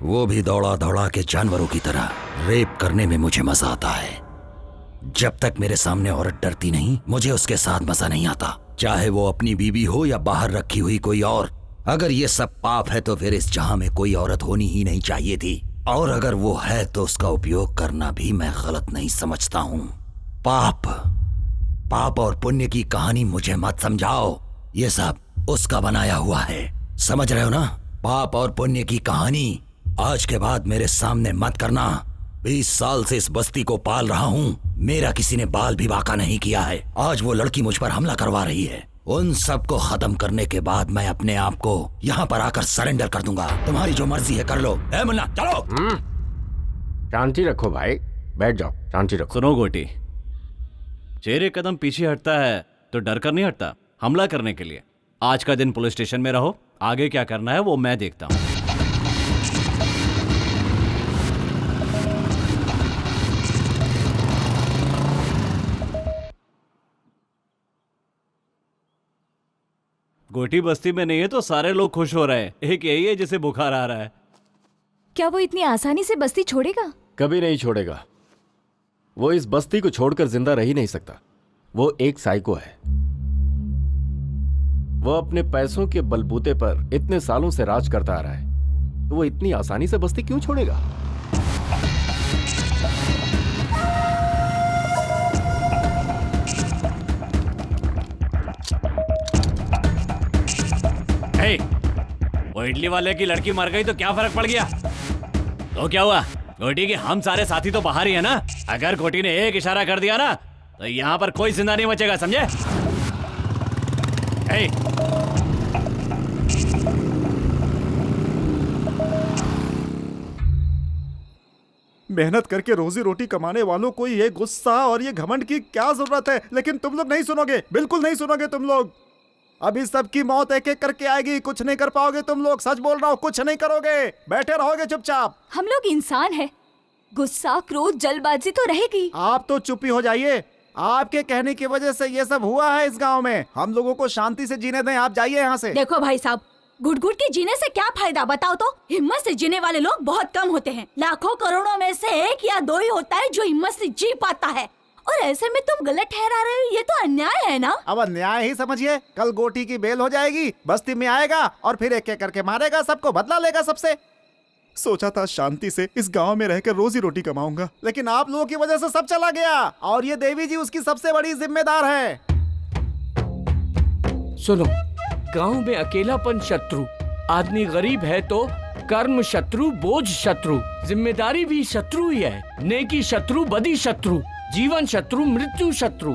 वो भी दौड़ा दौड़ा के जानवरों की तरह। रेप करने में मुझे मजा आता है। जब तक मेरे सामने औरत डरती नहीं, मुझे उसके साथ मजा नहीं आता, चाहे वो अपनी बीवी हो या बाहर रखी हुई कोई और। अगर ये सब पाप है तो फिर इस जहां में कोई औरत होनी ही नहीं चाहिए थी, और अगर वो है तो उसका उपयोग करना भी मैं गलत नहीं समझता हूं। पाप और पुण्य की कहानी मुझे मत समझाओ, ये सब उसका बनाया हुआ है। समझ रहे हो ना? पाप और पुण्य की कहानी आज के बाद मेरे सामने मत करना। 20 साल से इस बस्ती को पाल रहा हूँ, मेरा किसी ने बाल भी बांका नहीं किया है। आज वो लड़की मुझ पर हमला करवा रही है। उन सब को खत्म करने के बाद मैं अपने आप को यहाँ पर आकर सरेंडर कर दूंगा। तुम्हारी जो मर्जी है कर लो। ए मुन्ना, चलो। शांति रखो भाई, बैठ जाओ, शांति रखो। सुनो गोटी, शेर एक कदम पीछे हटता है तो डर कर नहीं हटता, हमला करने के लिए। आज का दिन पुलिस स्टेशन में रहो, आगे क्या करना है वो मैं देखता हूँ। गोटी बस्ती में नहीं है तो सारे लोग खुश हो रहे हैं। एक यही है जिसे बुखार आ रहा है। क्या वो इतनी आसानी से बस्ती छोड़ेगा? कभी नहीं छोड़ेगा। वो इस बस्ती को छोड़कर जिंदा रह ही नहीं सकता। वो एक साइको है। वो अपने पैसों के बलबूते पर इतने सालों से राज करता आ रहा है। तो वो इतनी आसानी से बस्ती क्यों छोड़ेगा? हे, वो इडली वाले की लड़की मर गई तो क्या फर्क पड़ गया? तो क्या हुआ? गोटी के हम सारे साथी तो बाहर ही है ना। अगर गोटी ने एक इशारा कर दिया ना तो यहाँ पर कोई जिंदा नहीं बचेगा, समझे? हे, मेहनत करके रोजी रोटी कमाने वालों को ये गुस्सा और ये घमंड की क्या जरूरत है? लेकिन तुम लोग नहीं सुनोगे, बिल्कुल नहीं सुनोगे तुम लोग। अभी सबकी मौत एक एक करके आएगी, कुछ नहीं कर पाओगे तुम लोग। सच बोल रहा हूँ, कुछ नहीं करोगे, बैठे रहोगे चुपचाप। हम लोग इंसान हैं, गुस्सा, क्रोध, जल्दबाजी तो रहेगी। आप तो चुप ही हो जाइए। आपके कहने की वजह से ये सब हुआ है इस गांव में। हम लोगों को शांति से जीने दें, आप जाइए यहाँ से। देखो भाई साहब, घुट घुट के जीने से क्या फायदा बताओ तो? हिम्मत से जीने वाले लोग बहुत कम होते हैं। लाखों करोड़ों में से 1 या 2 ही होता है जो हिम्मत से जी पाता है। और ऐसे में तुम गलत ठहरा रहे हो, ये तो अन्याय है ना। अब अन्याय ही समझिए। कल गोटी की बेल हो जाएगी, बस्ती में आएगा और फिर एक एक करके मारेगा सबको, बदला लेगा सबसे। सोचा था शांति से इस गांव में रहकर रोजी रोटी कमाऊंगा, लेकिन आप लोगों की वजह से सब चला गया। और ये देवी जी उसकी सबसे बड़ी जिम्मेदार है। सुनो, गांव में अकेलापन शत्रु, आदमी गरीब है तो कर्म शत्रु, बोझ शत्रु, जिम्मेदारी भी शत्रु ही है। नेकी शत्रु, बदी शत्रु, जीवन शत्रु, मृत्यु शत्रु।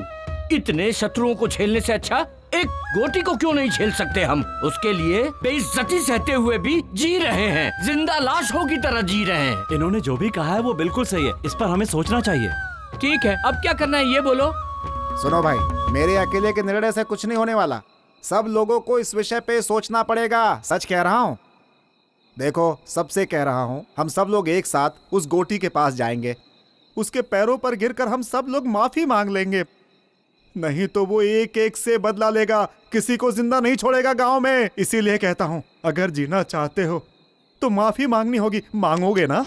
इतने शत्रुओं को झेलने से अच्छा एक गोटी को क्यों नहीं झेल सकते हम? उसके लिए बेइज्जती सहते हुए भी जी रहे हैं, जिंदा लाशों की तरह जी रहे हैं। इन्होंने जो भी कहा है वो बिल्कुल सही है, इस पर हमें सोचना चाहिए। ठीक है, अब क्या करना है ये बोलो। सुनो भाई, मेरे अकेले के निर्णय से कुछ नहीं होने वाला। सब लोगों को इस विषय पे सोचना पड़ेगा। सच कह रहा हूँ। देखो, सबसे कह रहा हूँ, हम सब लोग एक साथ उस गोटी के पास जाएंगे। उसके पैरों पर गिरकर हम सब लोग माफी मांग लेंगे। नहीं तो वो एक एक से बदला लेगा, किसी को जिंदा नहीं छोड़ेगा गांव में। इसीलिए कहता हूँ, अगर जीना चाहते हो तो माफी मांगनी होगी। मांगोगे ना?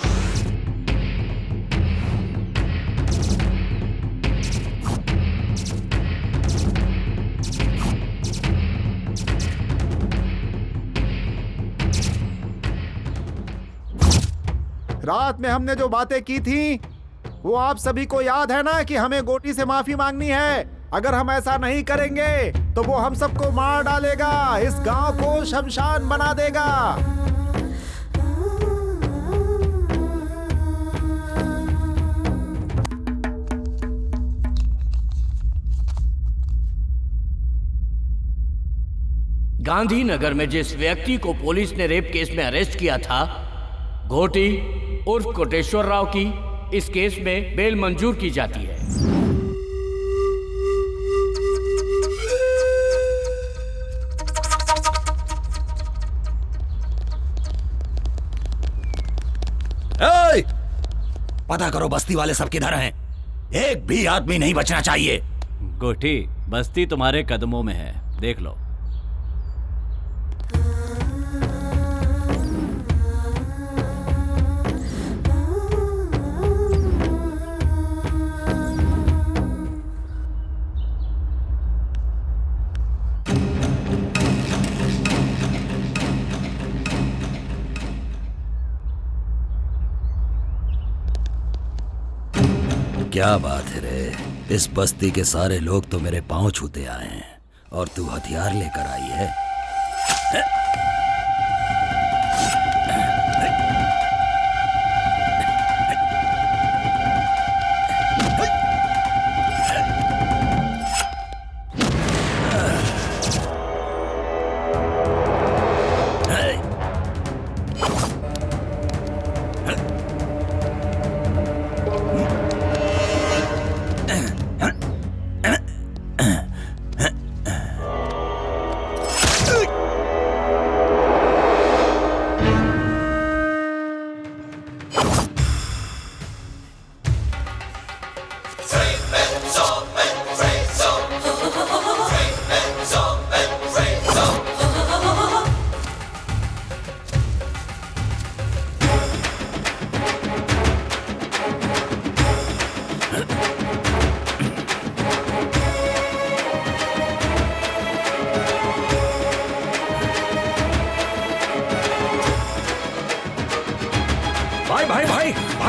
रात में हमने जो बातें की थी वो आप सभी को याद है ना, कि हमें गोटी से माफी मांगनी है। अगर हम ऐसा नहीं करेंगे तो वो हम सबको मार डालेगा, इस गांव को शमशान बना देगा। गांधीनगर में जिस व्यक्ति को पुलिस ने रेप केस में अरेस्ट किया था, घोटी उर्फ कोटेश्वर राव की इस केस में बेल मंजूर की जाती है। पता करो बस्ती वाले सब किधर हैं। एक भी आदमी नहीं बचना चाहिए। गोटी, बस्ती तुम्हारे कदमों में है, देख लो। क्या बात है रे, इस बस्ती के सारे लोग तो मेरे पांव छूते आए हैं और तू हथियार लेकर आई है।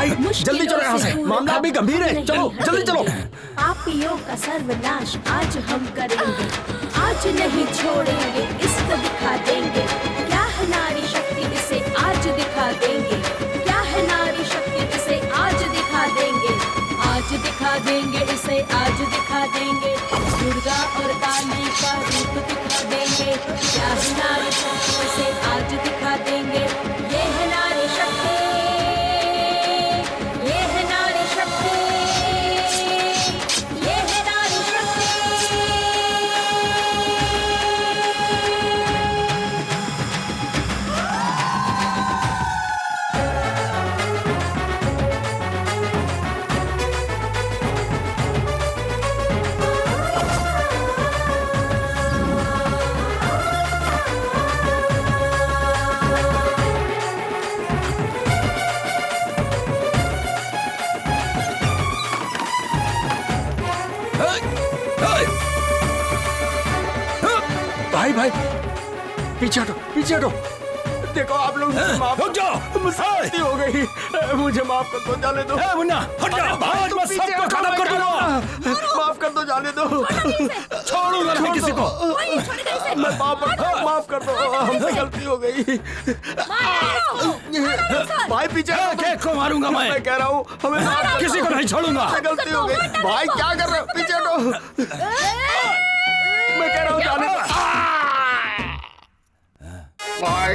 भाई जल्दी चलो यहाँ से, मामला अभी गंभीर है। चलो जल्दी चलो। पापियों का सर्वनाश आज हम करेंगे, आज नहीं छोड़ेंगे, इसको दिखा देंगे क्या है नारी शक्ति, इसे आज दिखा देंगे क्या है नारी शक्ति, इसे आज दिखा देंगे, आज दिखा देंगे, इसे आज दिखा देंगे, दुर्गा और काली का रूप दिखा देंगे क्या है नारी शक्ति, इसे आज दिखा देंगे, ये है नारी शक्ति, ये है नारी शक्ति, ये है नारी शक्ति। भाई भाई पीछे हटो, पीछे हटो। देखो आप लोग माफ रुक जाओ। मुझसे गलती हो गई, मुझे माफ कर दो, जाने दो। मुन्ना हट जा, आज मैं सबको खत्म कर दूंगा। माफ कर दो, जाने दो। छोड़ूंगा नहीं किसी को। मैं माफ कर दो, हमसे गलती हो गई। भाई पीछे केक को मारूंगा मैं कह रहा हूँ, हमें किसी को नहीं छोड़ूंगा। गलती हो गई। भाई क्या कर रहे हो, पीछे हटो। मैं कह रहा हूँ जाने दो। भाई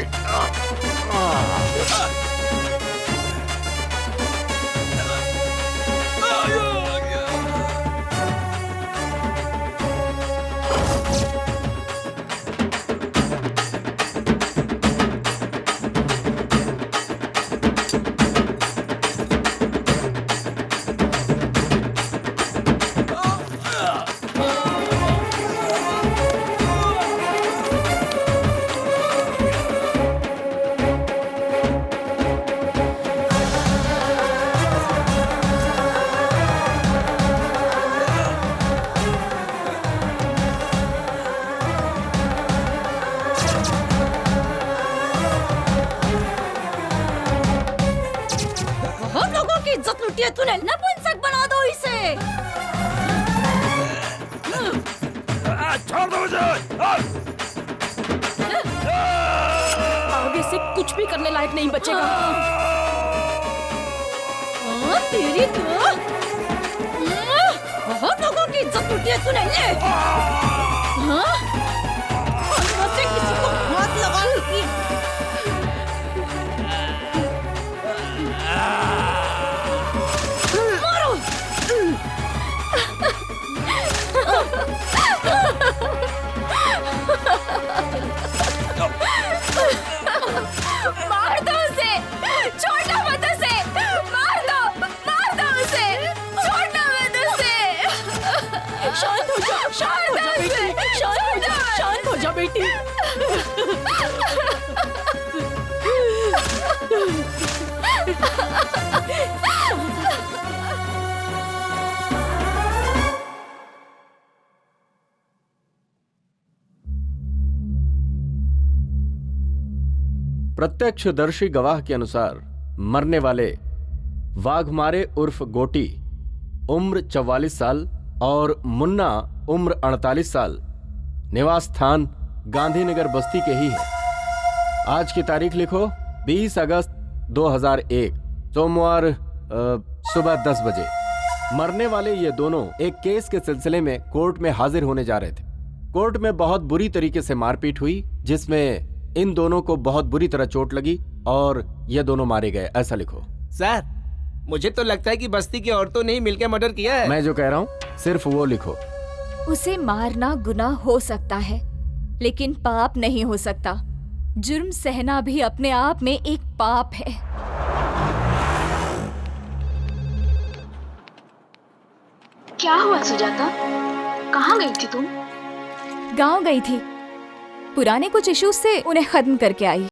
इज्जत लुटी है तूने, नपुंसक बना दो इसे। छोड़ दो मुझे। आगे से कुछ भी करने लायक नहीं बचेगा। तेरी तो बहुत लोगों की इज्जत लुटी है तूने। ले से किसी को हाथ लगा लगी। मार दो उसे, छोड़ना मत उसे, मार दो उसे, छोड़ना मत उसे। शांत हो जा, शांत हो जा बेटी, शांत हो जा बेटी। प्रत्यक्षदर्शी गवाह के अनुसार मरने वाले वाघमारे उर्फ गोटी उम्र 44 साल और मुन्ना उम्र 48 साल निवास स्थान गांधीनगर बस्ती के ही है। आज की तारीख लिखो 20 अगस्त 2001 सोमवार सुबह 10 बजे। मरने वाले ये दोनों एक केस के सिलसिले में कोर्ट में हाजिर होने जा रहे थे। कोर्ट में बहुत बुरी तरीके से मारपीट हुई जिसमें इन दोनों को बहुत बुरी तरह चोट लगी और ये दोनों मारे गए, ऐसा लिखो। सर मुझे तो लगता है कि बस्ती की औरतों ने ही मिलकर मर्डर किया है। मैं जो कह रहा हूँ सिर्फ वो लिखो। उसे मारना गुनाह हो सकता है लेकिन पाप नहीं हो सकता। जुर्म सहना भी अपने आप में एक पाप है। क्या हुआ सुजाता, कहाँ गई थी तुम? गांव गई थी, पुराने कुछ इश्यूज से उन्हें खत्म करके आई।